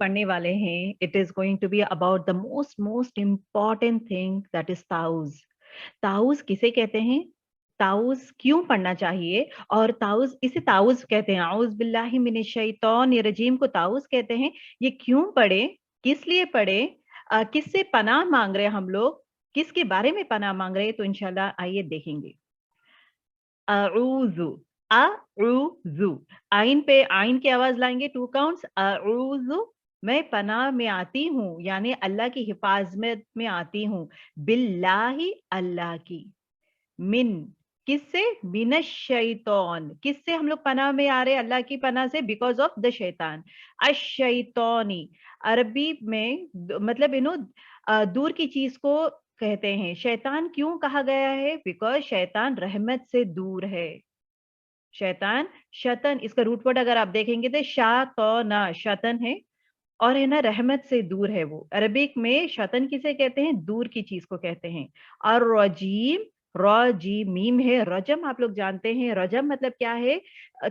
पढ़ने वाले हैं, it is going to be about the most most important thing, that is ताउज। ताउज किसे कहते हैं, ताउज क्यों पढ़ना चाहिए, और ताउज, इसे ताउज कहते हैं, औज़ बिल्लाहि मिनश शैतानिर रजीम को ताउज कहते हैं। ये क्यों पढ़े, किस लिए पढ़े, किससे पनाह मांग रहे हैं हम लोग, किसके बारे में पनाह मांग रहे हैं, तो इंशाल्लाह आइए देखेंगे। अऊज़ु, अऊज़ु, आइन पे आइन की आवाज लाएंगे, 2 काउंट्स, अऊज़ु, मैं पनाह में आती हूँ, यानी अल्लाह की हिफाजत में आती हूँ, बिल्लाहि, अल्लाह की, मिन, किससे, मिनश शैतान, किससे हम लोग पनाह में आ रहे हैं, अल्लाह की पनाह से, बिकॉज ऑफ द शैतान, अश-शैतानी, अरबी में मतलब दूर की चीज को कहते हैं। शैतान क्यों कहा गया है, बिकॉज शैतान रहमत से दूर है। शैतान, शतन, इसका रूट वर्ड अगर आप देखेंगे तो शातौना, शतन है, और है ना रहमत से दूर है वो। अरबिक में शतन किसे कहते हैं, दूर की चीज को कहते हैं। और रजीम, रजीम मीम है, रजम आप लोग जानते हैं, रजम मतलब क्या है,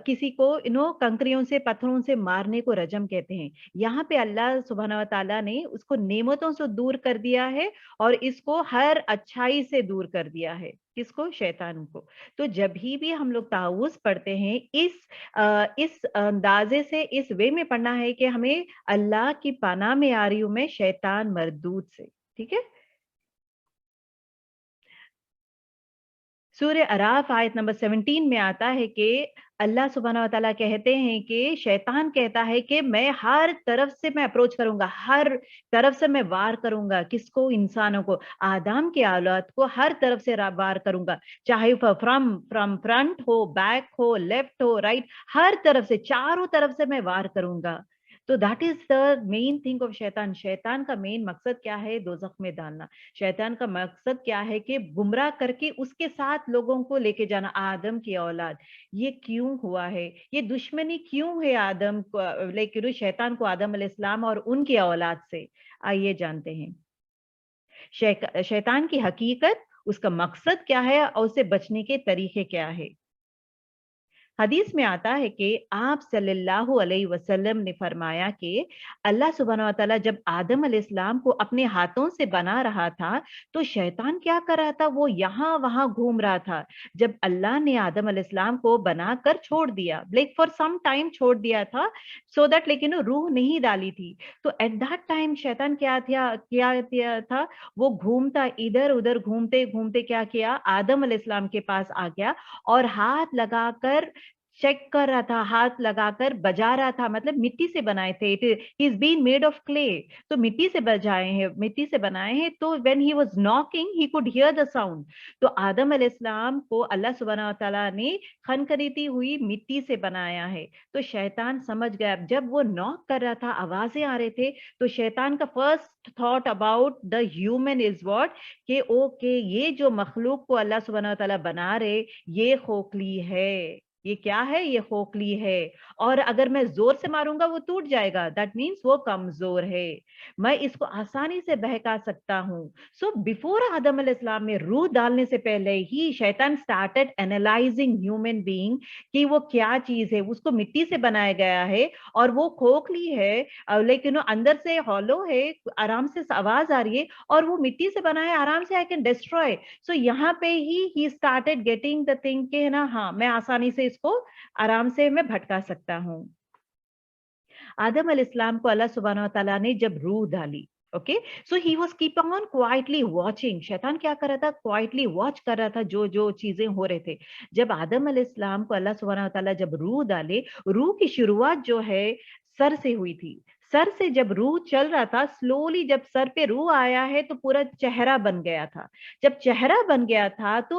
किसी को कंकरियों से, पत्थरों से मारने को रजम कहते हैं। यहाँ पे अल्लाह सुब्हानहू व तआला ने उसको नेमतों से दूर कर दिया है, और इसको हर अच्छाई से दूर कर दिया है, किसको, शैतान को। तो जब भी हम लोग ताऊज़ पढ़ते हैं, इस अंदाजे से, इस वे में पढ़ना है कि हमें अल्लाह की पनाह में आ रही हूँ मैं शैतान मरदूद से, ठीक है। सूर्य अराफ आयत नंबर 17 में आता है कि अल्लाह सुब्हानहू व तआला कहते हैं कि शैतान कहता है कि मैं हर तरफ से मैं अप्रोच करूंगा, हर तरफ से मैं वार करूंगा, किसको, इंसानों को, आदम की औलाद को हर तरफ से वार करूंगा, चाहे फ्रॉम फ्रॉम फ्रंट हो, बैक हो, लेफ्ट हो, राइट, हर तरफ से, चारों तरफ से मैं वार करूंगा। तो that is the main thing of शैतान। शैतान का मेन मकसद क्या है, दोजख में डालना। शैतान का मकसद क्या है कि गुमराह करके उसके साथ लोगों को लेके जाना, आदम की औलाद। ये क्यों हुआ है, ये दुश्मनी क्यों है आदम को, लेकिन शैतान को आदम अलैहिस्सलाम और उनकी औलाद से, आइए जानते हैं। शैतान की हकीकत, उसका मकसद क्या है, और उससे बचने के तरीके क्या है। हदीस में आता है कि आप सल्लल्लाहु अलैहि वसल्लम ने फरमाया कि अल्लाह सुब्हानहू व तआला जब आदम अलैहिस्सलाम को अपने हाथों से बना रहा था, तो शैतान क्या कर रहा था, वो यहाँ वहां घूम रहा था। जब अल्लाह ने आदम अलैहिस्सलाम को बनाकर छोड़ दिया, लाइक फॉर सम टाइम छोड़ दिया था, सो दैट, लेकिन रूह नहीं डाली थी। तो एट दैट टाइम शैतान क्या किया था, वो घूमता, इधर उधर घूमते घूमते क्या किया, आदम अलैहिस्सलाम के पास आ गया, और हाथ लगाकर चेक कर रहा था, हाथ लगाकर बजा रहा था, मतलब मिट्टी से बनाए थे, it is been made of clay, तो मिट्टी से बजाए हैं, मिट्टी से बनाए हैं। तो when he was knocking he could hear the sound. तो आदम अलैहिस्सलाम को अल्लाह सुब्हानहू व तआला ने खनखरीती हुई मिट्टी से बनाया है। तो शैतान समझ गया, जब वो नॉक कर रहा था, आवाजें आ रहे थे, तो शैतान का first thought about the human is what, कि ओके, ये जो मखलूक को अल्लाह सुब्हानहू व तआला बना रहे, ये खोखली है, ये क्या है, ये खोखली है, और अगर मैं जोर से मारूंगा वो टूट जाएगा, दैट मीन्स वो कमजोर है, मैं इसको आसानी से बहका सकता हूँ। सो बिफोर आदम अलैहिस्सलाम में रूह डालने से पहले ही शैतान स्टार्टेड एनालाइजिंग ह्यूमन बीइंग, कि वो क्या चीज है, उसको मिट्टी से बनाया गया है, और वो खोखली है, लेकिन अंदर से हॉलो है, आराम से आवाज आ रही है, और वो मिट्टी से बना है, आराम से आई कैन डिस्ट्रॉय। सो यहाँ पे he started getting the thing के, है ना, हाँ, मैं आसानी से इसको आराम से मैं भटका सकता हूँ। आदम अलैहिस्सलाम को अल्लाह सुब्हानहू व तआला ने जब रूह डाली, okay, so he was keep on quietly watching. शैतान क्या कर रहा था, क्वाइटली वॉच कर रहा था जो जो चीजें हो रहे थे। जब आदम अलैहिस्सलाम को अल्लाह सुब्हानहू व तआला जब रूह डाले, रूह की शुरुआत जो है सर से हुई थी। सर से जब रूह चल रहा था, स्लोली जब सर पे रूह आया है, तो पूरा चेहरा बन गया था। जब चेहरा बन गया था, तो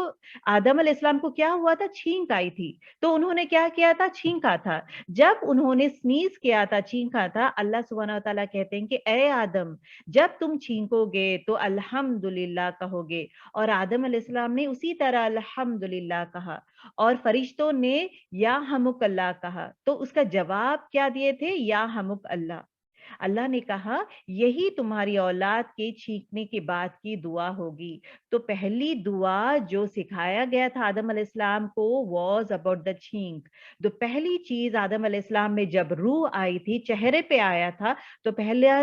आदम अलैहिस्सलाम को क्या हुआ था, छींक आई थी। तो उन्होंने क्या किया था, छींका था। जब उन्होंने स्नीज किया था, छींका था, अल्लाह सुब्हानहू व तआला कहते हैं कि ए आदम, जब तुम छींकोगे तो अल्हम्दुलिल्लाह कहोगे। और आदम अलैहिस्सलाम ने उसी तरह अल्हम्दुलिल्लाह कहा, और फरिश्तों ने या हमुक अल्लाह कहा। तो उसका जवाब क्या दिए थे, या हमुक अल्लाह। अल्लाह ने कहा यही तुम्हारी औलाद के छींकने के बाद की दुआ होगी। तो पहली दुआ जो सिखाया गया था आदम अलैहिस्सलाम को वाज अबाउट द छींक। तो पहली चीज आदम अलैहिस्सलाम में जब रूह आई थी, चेहरे पे आया था, तो पहला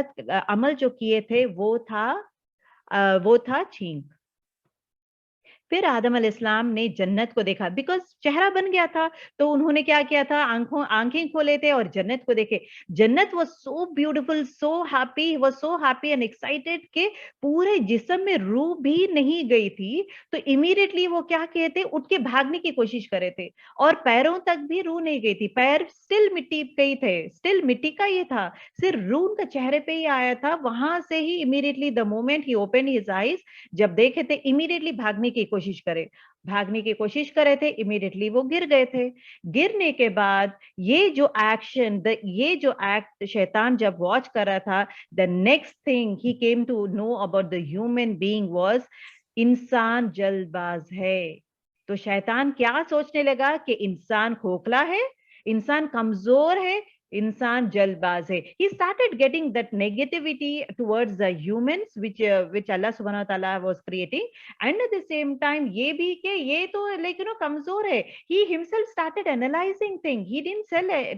अमल जो किए थे वो था छींक। फिर आदम अलैहिस्सलाम ने जन्नत को देखा, बिकॉज़ चेहरा बन गया था, तो उन्होंने क्या किया था, आँखें खोले थे और जन्नत को देखे। जन्नत was so beautiful, he was so happy and excited कि पूरे जिस्म में रूह भी नहीं गई थी, तो इमीडिएटली वो क्या किए थे, उठ के भागने की कोशिश करे थे और पैरों तक भी रूह नहीं गई थी, पैर स्टिल मिट्टी पे ही थे, स्टिल मिट्टी का ही था, सिर्फ रूह उनके चेहरे पे ही आया था। वहाँ से ही immediately the moment he opened his eyes, जब देखे थे इमीडिएटली भागने की कोशिश करे थे, इमीडिएटली वो गिर गए थे। गिरने के बाद ये जो एक्ट शैतान जब वॉच कर रहा था, the next thing he came to know about the human being was, इंसान जल्दबाज है। तो शैतान क्या सोचने लगा कि इंसान खोखला है, इंसान कमजोर है, इंसान जल्दबाज है। He started getting that negativity towards the humans which Allah subhanahu wa ta'ala was creating, and at the same time ये भी कि ये तो like कमजोर है। He himself started analyzing things, he didn't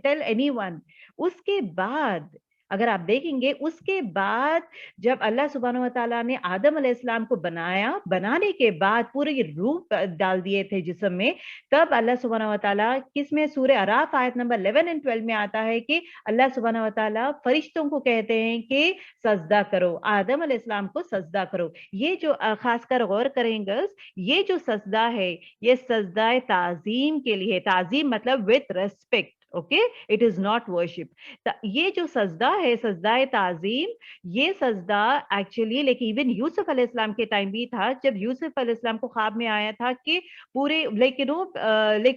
tell anyone। उसके बाद अगर आप देखेंगे, उसके बाद जब अल्लाह सुब्हानहू व तआला ने आदम अलैहिस्सलाम को बनाया, बनाने के बाद पूरे रूप डाल दिए थे जिस्म में, तब अल्लाह सुब्हानहू व तआला किसमें, सूरह अराफ आयत नंबर 11 एंड 12 में आता है कि अल्लाह सुब्हानहू व तआला फरिश्तों को कहते हैं कि सजदा करो, आदम अलैहिस्सलाम को सजदा करो। ये जो खासकर गौर करेंगे, ये जो सजदा है, ये सजदा ताजीम के लिए, ताजीम मतलब with respect, okay, it is not worship. ये जो सजदा है, सजदा ताजीम, ये सजदा एक्चुअली लेकिन इवन यूसुफ अलैहिस्सलाम के टाइम भी था, जब यूसुफ अलैहिस्सलाम को ख्वाब में आया था कि पूरे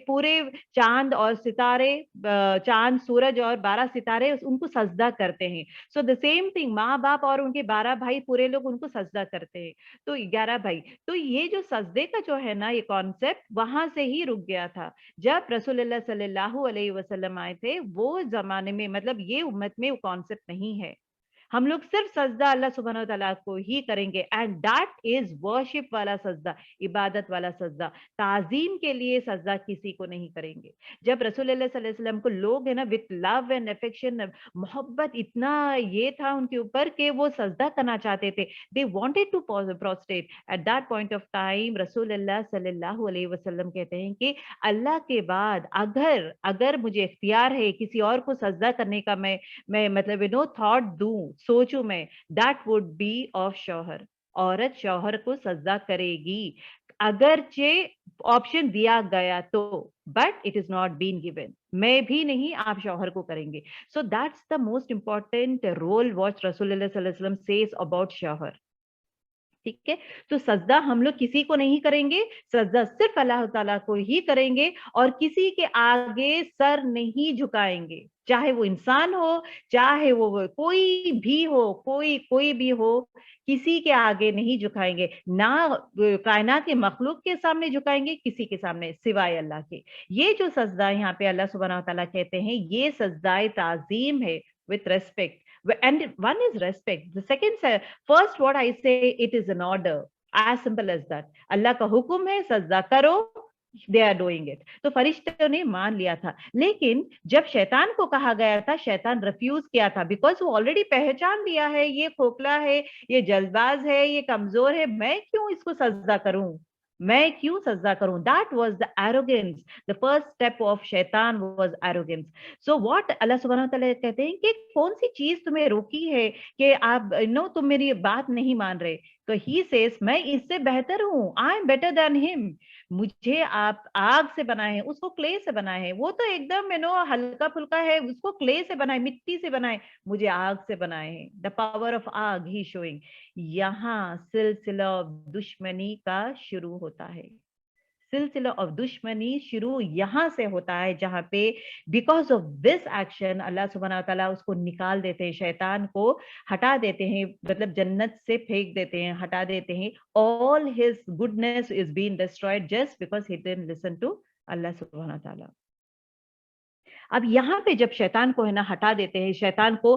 पूरे चांद और सितारे, चांद सूरज और 12 सितारे उनको सजदा करते हैं। सो द सेम थिंग, माँ बाप और उनके 12 भाई पूरे लोग उनको सजदा करते हैं, तो 11 भाई। तो ये जो सजदे का जो है ना, ये कॉन्सेप्ट वहां से ही रुक गया था। जब रसूलुल्लाह सल्लल्लाहु अलैहि वसल्लम आए थे, वो जमाने में मतलब ये उम्मत में वो कॉन्सेप्ट नहीं है। हम लोग सिर्फ सजदा अल्लाह सुब्हानहू व तआला को ही करेंगे, एंड दैट इज वर्शिप वाला सजदा, इबादत वाला सजदा। ताजीम के लिए सजदा किसी को नहीं करेंगे। जब रसूलुल्लाह सल्लल्लाहु अलैहि वसल्लम को लोग है ना विद लव एंड अफेक्शन, मोहब्बत इतना ये था उनके ऊपर कि वो सजदा करना चाहते थे, they wanted to prostrate. At that point of time रसूलुल्लाह सल्लल्लाहु अलैहि वसल्लम कहते हैं कि अल्लाह के बाद अगर अगर मुझे इख्तियार है किसी और को सजदा करने का, मैं मतलब थॉट दूं, सोचूं मैं, दैट वुड बी ऑफ शौहर। औरत शौहर को सजदा करेगी अगरचे ऑप्शन दिया गया तो, but it is not been given, मैं भी नहीं, आप शौहर को करेंगे। So that's the most important role watch रसूलुल्लाह सल्लल्लाहु अलैहि वसल्लम सेज अबाउट शौहर। ठीक है, तो सजदा हम लोग किसी को नहीं करेंगे, सजदा सिर्फ अल्लाह ताला को ही करेंगे और किसी के आगे सर नहीं झुकाएंगे, चाहे वो इंसान हो, चाहे वो कोई भी हो, कोई भी हो, किसी के आगे नहीं झुकाएंगे ना, कायनात के मखलूक के सामने झुकाएंगे, किसी के सामने सिवाय अल्लाह के। ये जो सजदा यहाँ पे अल्लाह सुब्हानहू व तआला कहते हैं, ये सजदाए ताजीम है with respect, and one is respect, the second first what I say, it is an order, as simple as that। अल्लाह का हुक्म है सजदा करो, दे आर डूइंग इट। तो फरिश्तों ने मान लिया था, लेकिन जब शैतान को कहा गया था, शैतान रिफ्यूज किया था, बिकॉज वो ऑलरेडी पहचान लिया है, ये खोखला है, ये जल्दबाज है, ये कमजोर है, मैं क्यों इसको सजदा करूं, मैं क्यों सजदा करूं। That was the arrogance, the first step of शैतान वाज एरोगेंस। सो व्हाट अल्लाह सुब्हानहू व तआला कहते हैं कि कौन सी चीज तुम्हें रोकी है कि आप तुम मेरी बात नहीं मान रहे। तो ही सेज, मैं इससे बेहतर हूं, I am better than him. मुझे आप आग से बनाए हैं, उसको क्ले से बनाए हैं, वो तो एकदम हल्का फुल्का है, उसको क्ले से बनाए, मिट्टी से बनाए, मुझे आग से बनाए हैं। द पावर ऑफ आग ही शोइंग। यहाँ सिलसिला ऑफ दुश्मनी का शुरू होता है, सिलसिला ऑफ दुश्मनी शुरू यहां से होता है, जहां पे बिकॉज ऑफ दिस एक्शन अल्लाह सुब्हानहू व तआला उसको निकाल देते हैं, शैतान को हटा देते हैं, मतलब जन्नत से फेंक देते हैं, हटा देते हैं। All his goodness is been destroyed just because he didn't listen to अल्लाह सुब्हानहू व तआला। अब यहाँ पे जब शैतान को है ना हटा देते हैं, शैतान को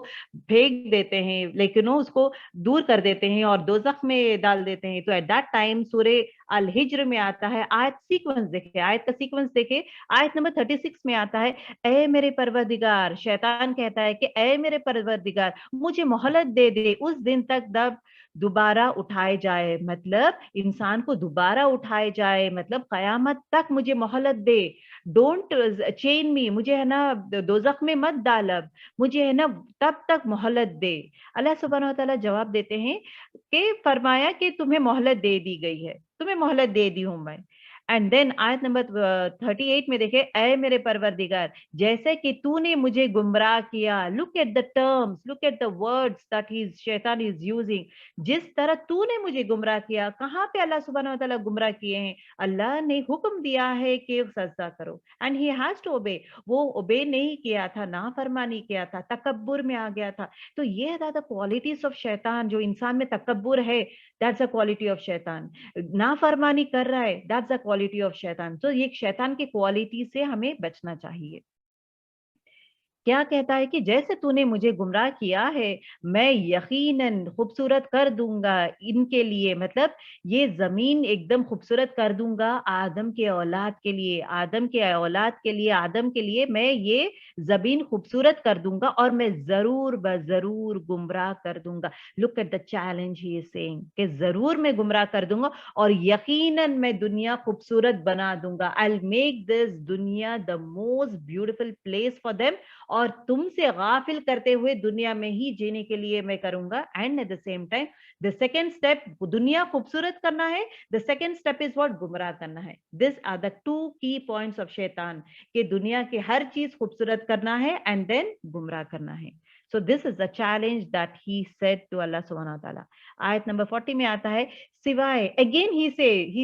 फेंक देते हैं, लेकिन उसको दूर कर देते हैं और दोज़ख में डाल देते हैं, तो एट दैट टाइम सूरह अल हिज्र में आता है, आयत सीक्वेंस देखें, आयत का सीक्वेंस देखें, आयत नंबर 36 में आता है, ऐ मेरे परवरदिगार, शैतान कहता है कि ऐ मेरे परवरदिगार, मुझे मोहलत दे दे उस दिन तक जब दोबारा उठाए जाए, मतलब इंसान को दोबारा उठाए जाए, मतलब कयामत तक मुझे मोहलत दे, डोंट चेन मी, मुझे है ना दोजख में मत डाल, अब मुझे है ना तब तक मोहलत दे। अल्लाह सुब्हानहू व तआला जवाब देते हैं कि फरमाया कि तुम्हें मोहलत दे दी गई है, तुम्हें मोहलत दे दी हूं मैं। एंड देन आयत नंबर 38 में देखे, ऐ मेरे परवरदिगार, जैसे कि तूने मुझे गुमराह किया, look at the terms, look at the words that he शैतान इज यूजिंग, जिस तरह तूने मुझे गुमराह किया, कहां पे अल्लाह सुब्हानहू व तआला गुमराह किए हैं, अल्लाह ने हुक्म दिया है कि सजदा करो and he has to obey, वो ओबे नहीं किया था, नाफरमानी किया था, तकब्बुर में आ गया था। तो ये है द क्वालिटीज ऑफ शैतान, जो इंसान में तकब्बुर है, दैट्स अ क्वालिटी ऑफ शैतान। नाफरमानी कर रहा है, दैट्स द क्वालिटी ऑफ शैतान। तो ये शैतान की क्वालिटी से हमें बचना चाहिए। क्या कहता है कि जैसे तूने मुझे गुमराह किया है, मैं यकीनन खूबसूरत कर दूंगा इनके लिए, मतलब ये जमीन एकदम खूबसूरत कर दूंगा आदम के औलाद के लिए, आदम के औलाद के लिए, आदम के लिए मैं ये जमीन खूबसूरत कर दूंगा और मैं जरूर जरूर गुमराह कर दूंगा। Look at the challenge he is saying कि जरूर मैं गुमराह कर दूंगा और यकीनन मैं दुनिया खूबसूरत बना दूंगा। आई विल मेक दिस दुनिया the most beautiful place for them, और तुमसे गाफिल करते हुए दुनिया में ही जीने के लिए मैं करूंगा। And at the same time the second step, दुनिया खूबसूरत करना है, the second step is what, गुमराह करना है। दिस आर द टू की पॉइंट्स ऑफ शैतान, कि दुनिया की हर चीज खूबसूरत करना है एंड देन गुमराह करना है। So this is the challenge that he said to Allah subhanahu wa ta'ala. आयत नंबर 40 में आता है, सिवाय अगेन he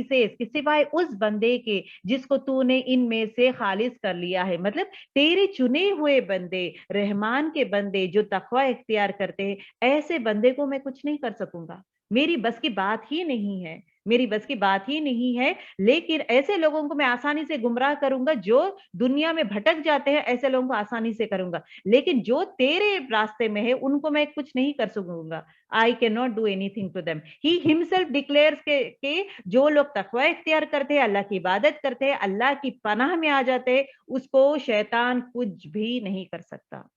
says कि सिवाय उस बंदे के जिसको तूने इनमें से खालिज कर लिया है, मतलब तेरे चुने हुए बंदे, रहमान के बंदे जो तकवा इख्तियार करते हैं, ऐसे बंदे को मैं कुछ नहीं कर सकूंगा, मेरी बस की बात ही नहीं है, मेरी बस की बात ही नहीं है। लेकिन ऐसे लोगों को मैं आसानी से गुमराह करूंगा, जो दुनिया में भटक जाते हैं, ऐसे लोगों को आसानी से करूंगा, लेकिन जो तेरे रास्ते में है उनको मैं कुछ नहीं कर सकूंगा। I can not do anything to them. He himself declares के जो लोग तकवा इख्तियार करते हैं, अल्लाह की इबादत करते हैं, अल्लाह की पनाह में आ जाते हैं, उसको शैतान कुछ भी नहीं कर सकता।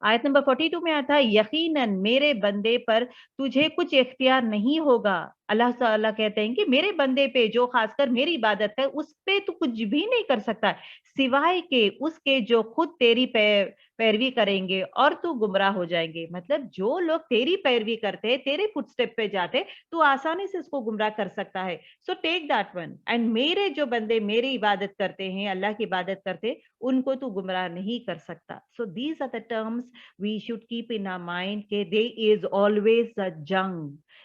आयत नंबर 42 में आता है, यकीनन मेरे बंदे पर तुझे कुछ इख्तियार नहीं होगा। अल्लाह ताला कहते हैं कि मेरे बंदे पे जो खासकर मेरी इबादत है उस पे तू कुछ भी नहीं कर सकता, सिवाय के उसके जो खुद तेरी पैरवी करेंगे और तू गुमराह हो जाएंगे। मतलब जो लोग तेरी पैरवी करते हैं, तेरे फुटस्टेप पे जाते, तू आसानी से उसको गुमराह कर सकता है। So take that one. And मेरे जो बंदे मेरी इबादत करते हैं, अल्लाह की इबादत करते हैं, उनको तू गुमराह नहीं कर सकता। So these are the terms we should keep in our mind that there is always a jung,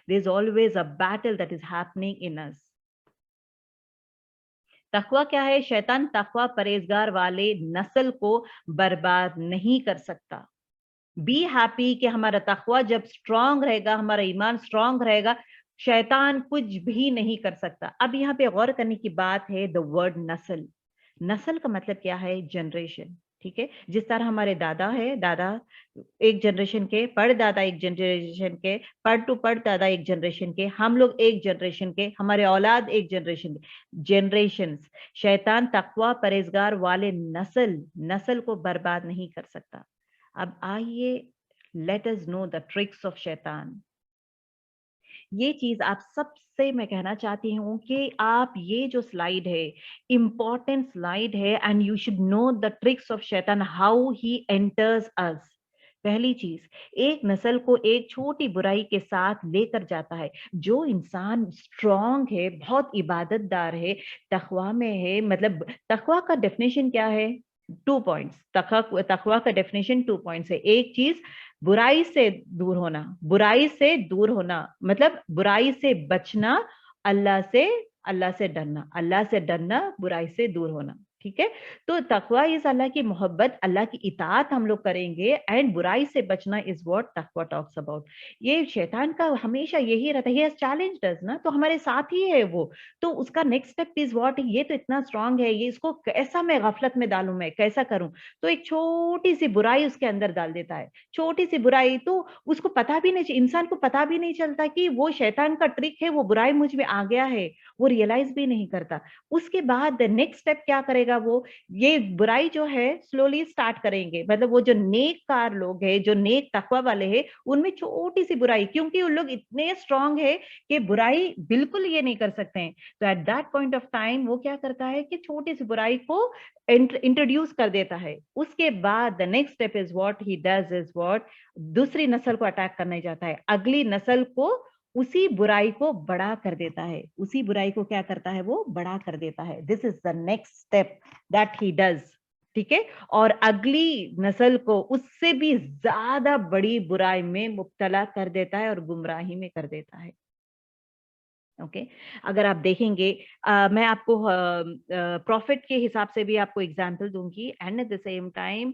there's always a battle that is happening in us. तकवा क्या है? शैतान तकवा परहेजगार वाले नस्ल को बर्बाद नहीं कर सकता। बी हैप्पी कि हमारा तकवा जब स्ट्रांग रहेगा, हमारा ईमान स्ट्रांग रहेगा, शैतान कुछ भी नहीं कर सकता। अब यहाँ पे गौर करने की बात है द वर्ड नस्ल। नस्ल का मतलब क्या है? जनरेशन। ठीक है, जिस तरह हमारे दादा है, दादा एक जनरेशन के, परदादा एक जनरेशन के, परदादा एक जनरेशन के, हम लोग एक जनरेशन के, हमारे औलाद एक जनरेशन के, जनरेशंस। शैतान तकवा परहेजगार वाले नस्ल को बर्बाद नहीं कर सकता। अब आइए, let us know the tricks of शैतान। ये चीज आप सबसे मैं कहना चाहती हूँ कि आप ये जो स्लाइड है, इंपॉर्टेंट स्लाइड है, and you should know the tricks of शैतान, हाउ ही एंटर्स अस। पहली चीज, एक नस्ल को एक छोटी बुराई के साथ लेकर जाता है। जो इंसान स्ट्रांग है, बहुत इबादतदार है, तकवा में है, मतलब तकवा का डेफिनेशन क्या है? 2 पॉइंट्स। तकवा का डेफिनेशन 2 पॉइंट्स है। एक चीज, बुराई से दूर होना, बुराई से दूर होना मतलब बुराई से बचना, अल्लाह से डरना, अल्लाह से डरना, बुराई से दूर होना। ठीक है। तो तकवा इज अल्लाह की मोहब्बत, अल्लाह की इताअत हम लोग करेंगे, एंड बुराई से बचना इज व्हाट तकवा टॉक्स अबाउट। ये शैतान का हमेशा यही रहता है, चैलेंज अस ना, तो हमारे साथ ही है वो। तो उसका नेक्स्ट स्टेप इज व्हाट, ये तो इतना स्ट्रांग है, ये इसको कैसा मैं गफलत में डालूं, मैं कैसा करूं। तो एक छोटी सी बुराई उसके अंदर डाल देता है, छोटी सी बुराई, तो उसको पता भी नहीं, इंसान को पता भी नहीं चलता कि वो शैतान का ट्रिक है, वो बुराई मुझ में आ गया है, वो रियलाइज भी नहीं करता। उसके बाद नेक्स्ट स्टेप क्या करेगा वो, ये बुराई जो है स्लोली स्टार्ट करेंगे, मतलब वो जो नेककार लोग हैं, जो नेक तकवा वाले हैं, उनमें छोटी सी बुराई, क्योंकि उन लोग इतने स्ट्रांग है कि बुराई बिल्कुल ये नहीं कर सकते हैं, तो at that point of time वो क्या करता है कि छोटी सी बुराई को इंट्रोड्यूस कर देता है। उसके बाद the next step is what he does is what, दूसरी नस्ल को अटैक करने जाता है, अगली नस्ल को, उसी बुराई को बड़ा कर देता है, उसी बुराई को क्या करता है वो बड़ा कर देता है। This is the next step that he does, ठीक है। और अगली नस्ल को उससे भी ज्यादा बड़ी बुराई में मुब्तला कर देता है और गुमराही में कर देता है। ओके अगर आप देखेंगे, मैं आपको प्रॉफिट के हिसाब से भी आपको एग्जांपल दूंगी, and at the same time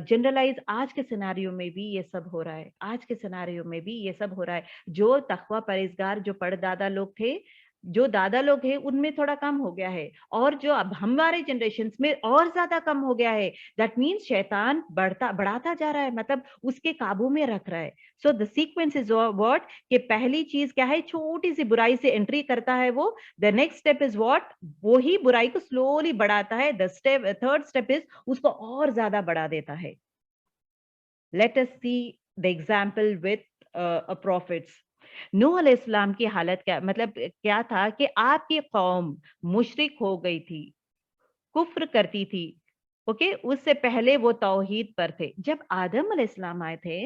generalize आज के सिनेरियो में भी ये सब हो रहा है, आज के सिनेरियो में भी ये सब हो रहा है। जो तकवा परहेजगार जो परदादा लोग थे, जो दादा लोग हैं, उनमें थोड़ा कम हो गया है, और जो अब हमारे जनरेशन में और ज्यादा कम हो गया है। दैट मीन्स शैतान बढ़ाता जा रहा है, मतलब उसके काबू में रख रहा है। So the sequence is what, कि पहली चीज क्या है, छोटी सी बुराई से एंट्री करता है वो। The next step is what, वो ही बुराई को स्लोली बढ़ाता है। The step, third step is उसको और ज्यादा बढ़ा देता है। Let us see the example with prophets. Nuh अलैहिस्सलाम की हालत क्या, मतलब क्या था कि आपकी कौम मुशरिक हो गई थी, कुफ्र करती थी। ओके उससे पहले वो तौहीद पर थे। जब आदम अलैहिस्सलाम आए थे,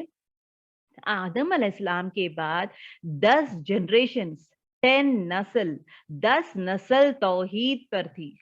आदम अलैहिस्सलाम के बाद 10 जनरेशन्स, 10 नस्ल, 10 नस्ल तौहीद पर थी।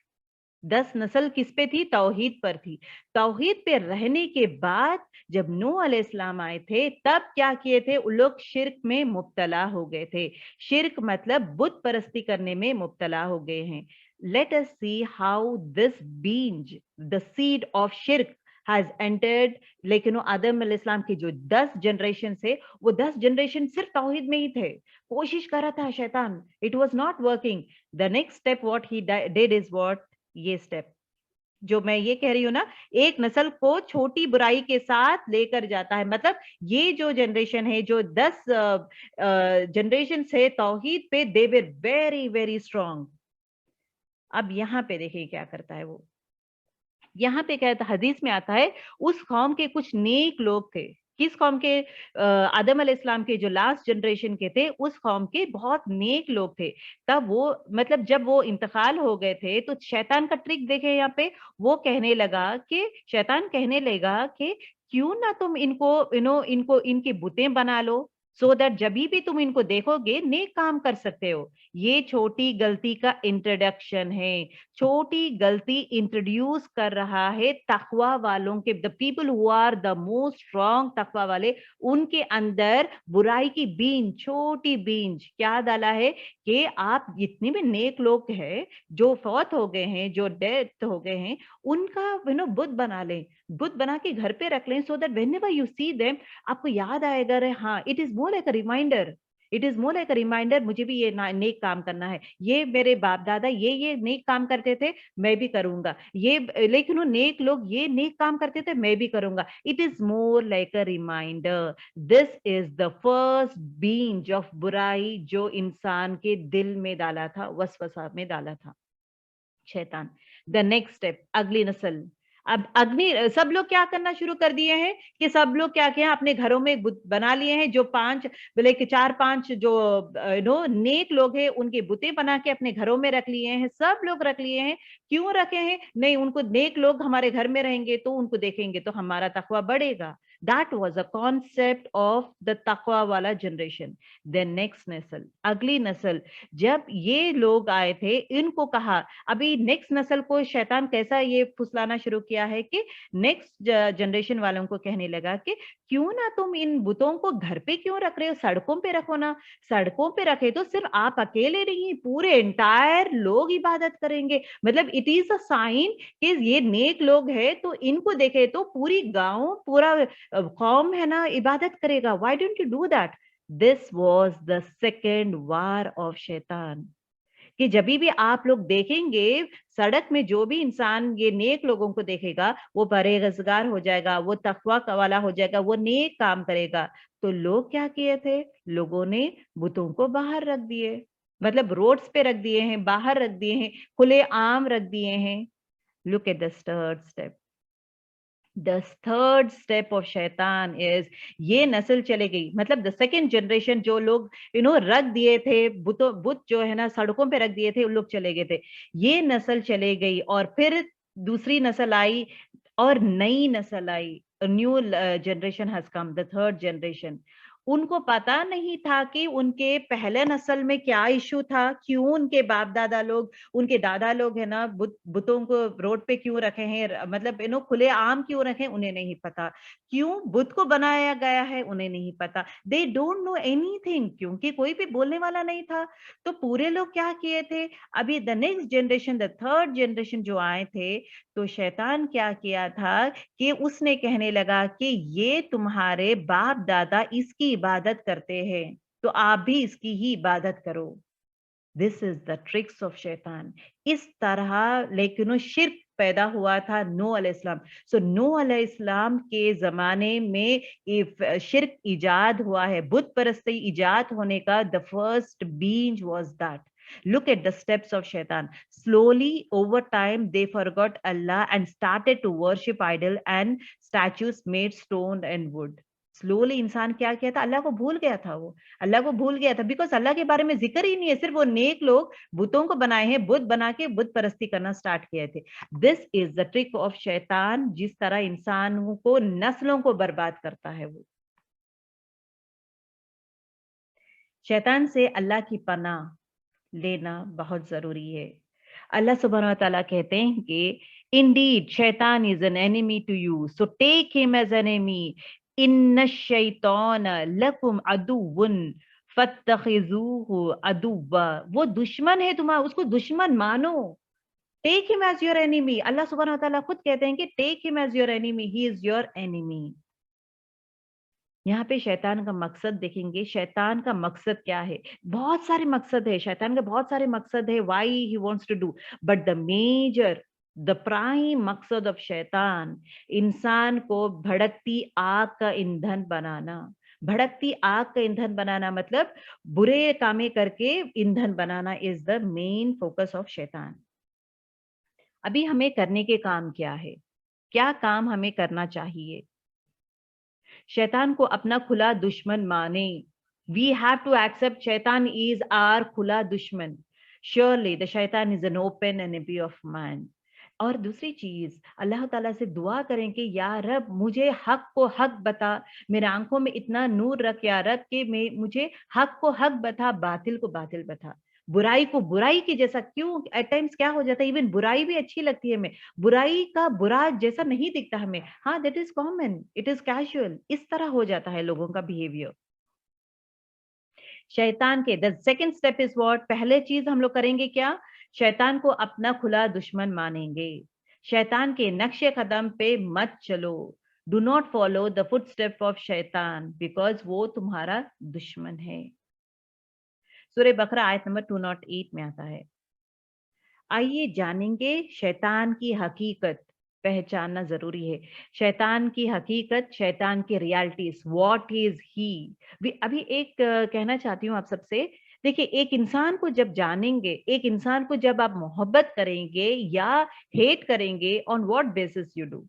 10 नस्ल किस पे थी, तौहीद पर थी। तौहीद पे रहने के बाद जब नूह अलैहिस्सलाम आए थे, तब क्या किए थे, उन लोग शिर्क में मुब्तला हो गए थे। शिर्क मतलब बुत परस्ती करने में मुब्तला हो गए हैं। Let us see how this बीज, द सीड ऑफ शिर्क हैज एंटर्ड। लेकिन वो आदम अलैहिस्सलाम की जो 10 जनरेशन है, वो 10 जनरेशन सिर्फ तौहीद में ही थे। कोशिश कर रहा था शैतान, it was not working. The next step what he did is what, ये स्टेप जो मैं ये कह रही हूं ना, एक नस्ल को छोटी बुराई के साथ लेकर जाता है। मतलब ये जो जनरेशन है, जो 10 जनरेशन है तौहीद पे, दे वर वेरी वेरी स्ट्रांग। अब यहाँ पे देखिए क्या करता है वो, यहाँ पे क्या था, हदीस में आता है, उस कौम के कुछ नेक लोग थे। किस कौम के, आदम अलैहिस्सलाम के जो लास्ट जनरेशन के थे, उस कौम के बहुत नेक लोग थे। तब वो, मतलब जब वो इंतकाल हो गए थे, तो शैतान का ट्रिक देखे यहाँ पे, वो कहने लगा कि, शैतान कहने लगा कि क्यों ना तुम इनको, इनको इनकी बुतें बना लो, सो दैट जब भी तुम इनको देखोगे नेक काम कर सकते हो। ये छोटी गलती का इंट्रोडक्शन है, छोटी गलती इंट्रोड्यूस कर रहा है तकवा वालों के, the people who are the most strong तकवा वाले, उनके अंदर बुराई की बीज, छोटी बीज क्या डाला है कि आप जितने भी नेक लोग हैं, जो फौत हो गए हैं, जो डेथ हो गए हैं, उनका बुत बना लें, बुत बना के घर पे रख लें, so that whenever you see them, आपको याद आएगा, रे हाँ, it is more like a reminder, it is more like a reminder, मुझे भी ये नेक काम करना है, ये मेरे बाप दादा ये नेक काम करते थे, मैं भी करूंगा ये, लेकिन वो नेक लोग ये नेक काम करते थे, मैं भी करूंगा। It is more like a reminder. This is the first बीज ऑफ बुराई जो इंसान के दिल में डाला था, वसवसा में डाला था शैतान। द नेक्स्ट स्टेप, अगली नस्ल। अब अग्नि, सब लोग क्या करना शुरू कर दिए हैं कि सब लोग क्या किया, अपने घरों में बुत बना लिए हैं। जो 5, बोले कि 4-5 जो नेक लोग हैं, उनके बुते बना के अपने घरों में रख लिए हैं, सब लोग रख लिए हैं। क्यों रखे हैं, नहीं, उनको नेक लोग हमारे घर में रहेंगे तो उनको देखेंगे तो हमारा तकवा बढ़ेगा। That was a concept of the तकवा वाला जनरेशन। देन नेक्स्ट नस्ल, अगली नस्ल, जब ये लोग आए थे, इनको कहा, अभी नेक्स्ट नस्ल को शैतान कैसा ये फुसलाना शुरू किया है कि नेक्स्ट जनरेशन वालों को कहने लगा कि क्यों ना तुम इन बुतों को घर पे क्यों रख रहे हो, सड़कों पे रखो ना। सड़कों पे रखे तो सिर्फ आप अकेले नहीं, पूरे एंटायर लोग इबादत करेंगे। मतलब इट इज अ साइन कि ये नेक लोग है, तो इनको देखे तो पूरी गांव, पूरा कौम है ना इबादत करेगा। Why don't you do that? This was the second war of शैतान, कि जभी भी आप लोग देखेंगे सड़क में जो भी इंसान ये नेक लोगों को देखेगा, वो परहेजगार हो जाएगा, वो तकवा वाला हो जाएगा, वो नेक काम करेगा। तो लोग क्या किए थे? लोगों ने बुतों को बाहर रख दिए, मतलब रोड्स पे रख दिए हैं, बाहर रख दिए हैं, खुले आम रख दिए हैं। Look at the third step. The third step of शैतान इज, ये नस्ल चले गई, मतलब द सेकेंड जनरेशन, जो लोग रख दिए थे बुत जो है ना सड़कों पे रख दिए थे, उन लोग चले गए थे। ये नस्ल चले गई और फिर दूसरी नस्ल आई और नई नस्ल आई। New generation has come, the third generation. उनको पता नहीं था कि उनके पहले नस्ल में क्या इशू था, क्यों उनके बाप दादा लोग, उनके दादा लोग है ना बुतों को रोड पे क्यों रखे हैं, मतलब खुले आम क्यों रखे, उन्हें नहीं पता। क्यों बुत को बनाया गया है, उन्हें नहीं पता। दे डोंट नो एनीथिंग, क्योंकि कोई भी बोलने वाला नहीं था। तो पूरे लोग क्या किए थे? अभी the next generation, the third generation जो आए थे, तो शैतान क्या किया था कि उसने कहने लगा कि ये तुम्हारे बाप दादा इसकी इबादत करते हैं, तो आप भी इसकी ही इबादत करो। This is the tricks of शैतान। इस तरह लेकिन शिर्क पैदा हुआ था नूह अलैहिस्सलाम। सो नूह अलैहिस्सलाम के जमाने में शिर्क इजाद हुआ है, बुत परस्ती इजाद होने का द फर्स्ट बीज was that. Look at the steps of shaitan. Slowly over time they forgot Allah and started to worship idol and statues made stone and wood. Slowly इंसान क्या किया था? अल्लाह को भूल गया था। वो अल्लाह को भूल गया था, बिकॉज अल्लाह के बारे में जिक्र ही नहीं है। सिर्फ वो नेक लोग बुतों को बनाए हैं, बुत बना के बुत परस्ती करना स्टार्ट किए थे। This is the trick of शैतान, जिस तरह इंसानों को, नस्लों को बर्बाद करता है। वो शैतान से अल्लाह की पनाह लेना बहुत जरूरी है। अल्लाह सुब्हानहू व तआला कहते हैं कि इंडीड शैतान is an enemy to you, so take him as enemy. इन्न शैतान लकुम अदुव्वुन फत्तखिजूहु अदुव्वा। वो दुश्मन है तुम्हारा, उसको दुश्मन मानो। Take him as your enemy. Allah सुब्हानहू व तआला खुद कहते हैं कि take him as your enemy, he is your enemy. यहाँ पे शैतान का मकसद देखेंगे। शैतान का मकसद क्या है? बहुत सारे मकसद है शैतान के, बहुत सारे मकसद है why he wants to do, but the major, the prime मकसद ऑफ शैतान, इंसान को भड़कती आग का ईंधन बनाना। भड़कती आग का ईंधन बनाना मतलब बुरे कामें करके ईंधन बनाना is the main focus of शैतान। अभी हमें करने के काम क्या है? क्या काम हमें करना चाहिए? शैतान को अपना खुला दुश्मन माने। वी हैव टू एक्सेप्ट शैतान इज आवर खुला दुश्मन। श्योरली द शैतान is an open enemy of man. और दूसरी चीज, अल्लाह ताला से दुआ करें कि या रब मुझे हक को हक बता, मेरे आंखों में इतना नूर रख या रब कि मैं मुझे हक को हक बता, बातिल को बातिल बता, बुराई को बुराई की जैसा। क्यों एट टाइम्स क्या हो जाता है, इवन बुराई भी अच्छी लगती है हमें, बुराई का बुरा जैसा नहीं दिखता हमें। हाँ, that is common, it is casual, इस तरह हो जाता है लोगों का बिहेवियर। शैतान के the second step is what? पहले चीज हम लोग करेंगे क्या? शैतान को अपना खुला दुश्मन मानेंगे। शैतान के नक्शे कदम पे मत चलो। Do not follow the foot step of शैतान, बिकॉज वो तुम्हारा दुश्मन है। सूरह बकरा आयत नंबर 208 में आता है। आइए जानेंगे शैतान की हकीकत। पहचानना जरूरी है शैतान की हकीकत, शैतान की रियलिटीज, व्हाट इज ही। अभी एक कहना चाहती हूँ आप सबसे। देखिए, एक इंसान को जब जानेंगे, एक इंसान को जब आप मोहब्बत करेंगे या हेट करेंगे, on what basis you do.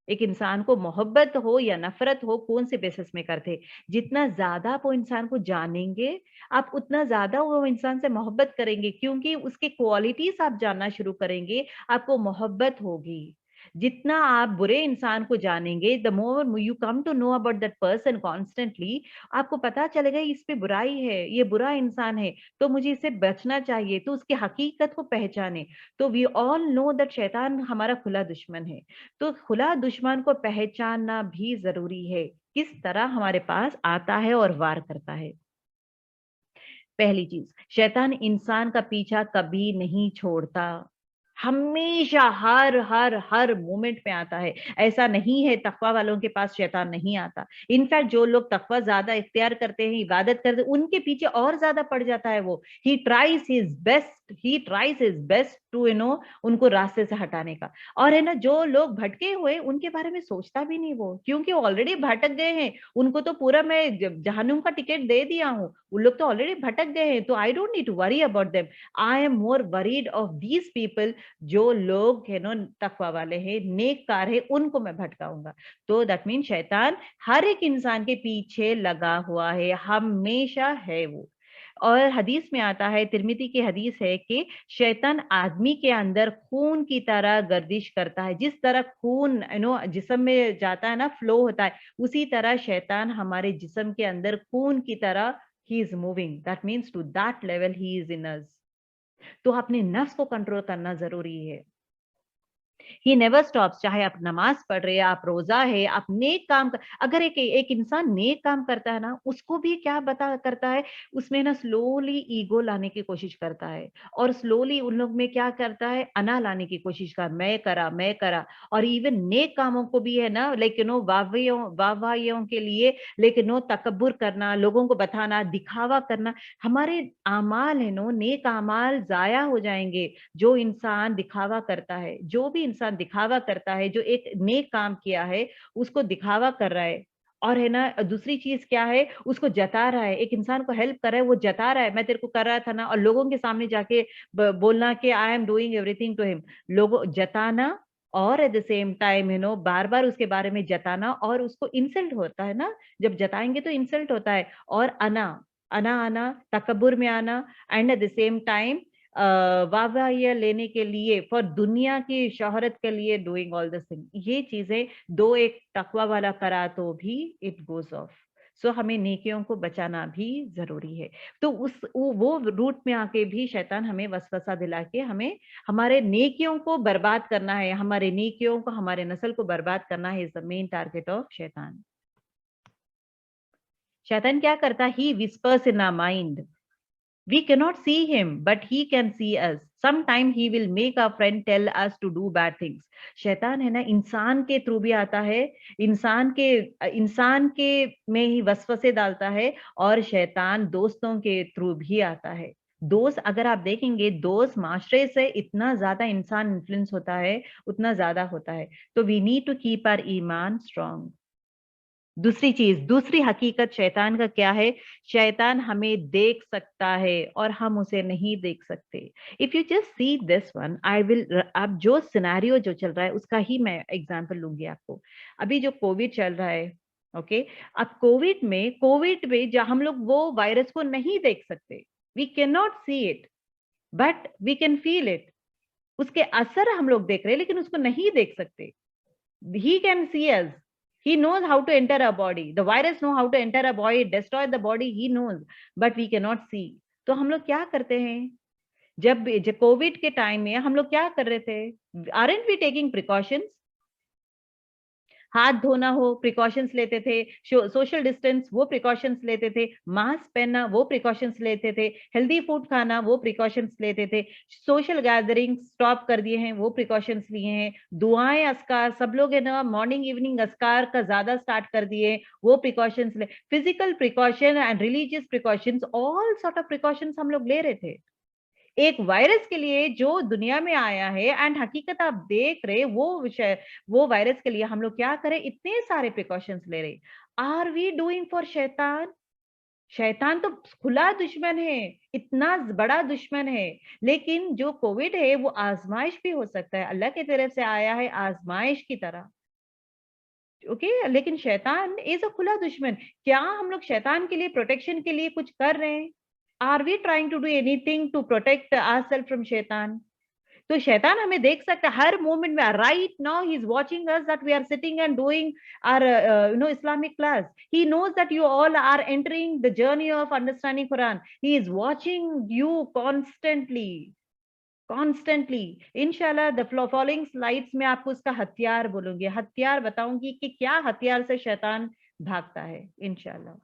एक इंसान को मोहब्बत हो या नफरत हो, कौन से बेसिस में करते? जितना ज्यादा आप वो इंसान को जानेंगे, आप उतना ज्यादा वो इंसान से मोहब्बत करेंगे, क्योंकि उसके क्वालिटीज आप जानना शुरू करेंगे, आपको मोहब्बत होगी। जितना आप बुरे इंसान को जानेंगे, the more you come to know about that person constantly, आपको पता चलेगा इस पे बुराई है, ये बुरा इंसान है, तो मुझे इससे बचना चाहिए। तो उसकी हकीकत को पहचाने। तो वी ऑल नो दैट शैतान हमारा खुला दुश्मन है। तो खुला दुश्मन को पहचानना भी जरूरी है। किस तरह हमारे पास आता है और वार करता है। पहली चीज, शैतान इंसान का पीछा कभी नहीं छोड़ता, हमेशा हर मोमेंट में आता है। ऐसा नहीं है तकवा वालों के पास शैतान नहीं आता। इनफैक्ट जो लोग तकवा ज्यादा इख्तियार करते हैं, इबादत करते हैं, उनके पीछे और ज्यादा पड़ जाता है वो। He tries his best to उनको रास्ते से हटाने का। और है ना, जो लोग भटके हुए उनके बारे में सोचता भी नहीं वो, क्योंकि वो ऑलरेडी भटक गए हैं। उनको तो पूरा मैं जहन्नुम का टिकट दे दिया हूँ, वो लोग तो ऑलरेडी भटक गए हैं, तो I don't need to worry about them. I am more worried of these people, जो लोग है नो तकवा वाले हैं, नेककार है, उनको मैं भटकाऊंगा। तो दैट मीन शैतान हर एक इंसान के पीछे लगा हुआ है, हमेशा है वो। और हदीस में आता है, तिरमिजी की हदीस है कि शैतान आदमी के अंदर खून की तरह गर्दिश करता है। जिस तरह खून जिस्म में जाता है ना, फ्लो होता है, उसी तरह शैतान हमारे जिस्म के अंदर खून की तरह he is moving. That means to that level he is in us. तो अपने नफ्स को कंट्रोल करना जरूरी है। ही नेवर स्टॉप्स, चाहे आप नमाज पढ़ रहे हैं, आप रोजा है, आप नेक काम कर, अगर एक इंसान नेक काम करता है ना, उसको भी क्या बता करता है, उसमें ना स्लोली ईगो लाने की कोशिश करता है। और स्लोली उन लोग में क्या करता है, अना लाने की कोशिश कर, मैं करा। और इवन नेक कामों को भी है ना, लाइक वाहवाहियों के लिए, लेकिन नो तकब्बुर करना, लोगों को बताना, दिखावा करना। हमारे आमाल है नो, नेक आमाल जाया हो जाएंगे। जो इंसान दिखावा करता है, जो भी इंसान दिखावा करता है, जो एक नेक काम किया है उसको दिखावा कर रहा है, और है ना दूसरी चीज क्या है, उसको जता रहा है, एक इंसान को हेल्प कर रहा है, वो जता रहा है, मैं तेरे को कर रहा था ना, और लोगों के सामने जाके बोलना कि I am doing everything to him, लोगों जताना। और एट द सेम टाइम बार बार उसके बारे में जताना, और उसको इंसल्ट होता है ना, जब जताएंगे तो इंसल्ट होता है। और अना अना आना, तकब्बुर में आना, and at the same time वाहवाहियां लेने के लिए, फॉर दुनिया की शोहरत के लिए डूइंग ऑल दिस थिंग, ये चीजें दो एक तकवा वाला करा तो भी इट गोज ऑफ। सो हमें नेकियों को बचाना भी जरूरी है। तो वो रूट में आके भी शैतान हमें वसवसा दिला के हमें हमारे नेकियों को बर्बाद करना है, हमारे नेकियों को, हमारे नस्ल को बर्बाद करना है, is the main target of शैतान। शैतान क्या करता, he whispers in our mind. We cannot see him, but he can see us. Sometime he will make our friend tell us to do bad things. शैतान है ना, इंसान के through भी आता है, इंसान के में ही वसवसे डालता है। और शैतान दोस्तों के थ्रू भी आता है। दोस्त, अगर आप देखेंगे, दोस्त माशरे से इतना ज्यादा इंसान इन्फ्लुएंस होता है, उतना ज्यादा होता है। तो we need to keep our ईमान स्ट्रांग। दूसरी चीज, दूसरी हकीकत शैतान का क्या है, शैतान हमें देख सकता है और हम उसे नहीं देख सकते। If you just see this one, I will, अब जो सिनेरियो जो चल रहा है उसका ही मैं एग्जांपल लूंगी आपको। अभी जो कोविड चल रहा है, ओके, अब कोविड में जब हम लोग वो वायरस को नहीं देख सकते, we can not see it, but we can feel it. उसके असर हम लोग देख रहे हैं, लेकिन उसको नहीं देख सकते। He can see us. He knows how to enter our body. The virus know how to enter our body, destroy the body. He knows, but we cannot see. तो हम लोग क्या करते हैं, जब कोविड के टाइम में हम लोग क्या कर रहे थे, aren't we taking precautions? हाथ धोना हो, प्रिकॉशंस लेते थे, सोशल डिस्टेंस, वो प्रिकॉशंस लेते थे, मास्क पहनना, वो प्रिकॉशंस लेते थे, हेल्दी फूड खाना, वो प्रिकॉशंस लेते थे, सोशल गैदरिंग स्टॉप कर दिए हैं, वो प्रिकॉशंस लिए हैं, दुआएं अस्कार, सब लोग है ना मॉर्निंग इवनिंग अस्कार का ज्यादा स्टार्ट कर दिए, वो प्रिकॉशंस ले, physical precaution and religious precautions, all sort of precautions हम लोग ले रहे थे एक वायरस के लिए जो दुनिया में आया है। एंड हकीकत आप देख रहे, वो विषय, वो वायरस के लिए हम लोग क्या करें, इतने सारे प्रिकॉशंस ले रहे। आर वी डूइंग फॉर शैतान? शैतान तो खुला दुश्मन है, इतना बड़ा दुश्मन है। लेकिन जो कोविड है वो आजमाइश भी हो सकता है, अल्लाह की तरफ से आया है आजमाइश की तरह। ओके, लेकिन शैतान इज अ खुला दुश्मन। क्या हम लोग शैतान के लिए, प्रोटेक्शन के लिए कुछ कर रहे हैं? Are we trying to do anything to protect ourselves from शैतान? तो शैतान हमें देख सकता है हर मोमेंट में। Right now he is watching us that we are sitting and doing our Islamic class. He knows that you all are entering the journey of understanding Quran. He is watching you constantly, constantly. इंशाल्लाह the following slides में आपको उसका हथियार बोलूंगी, हथियार बताऊंगी कि क्या हथियार से शैतान भागता है इंशाल्लाह।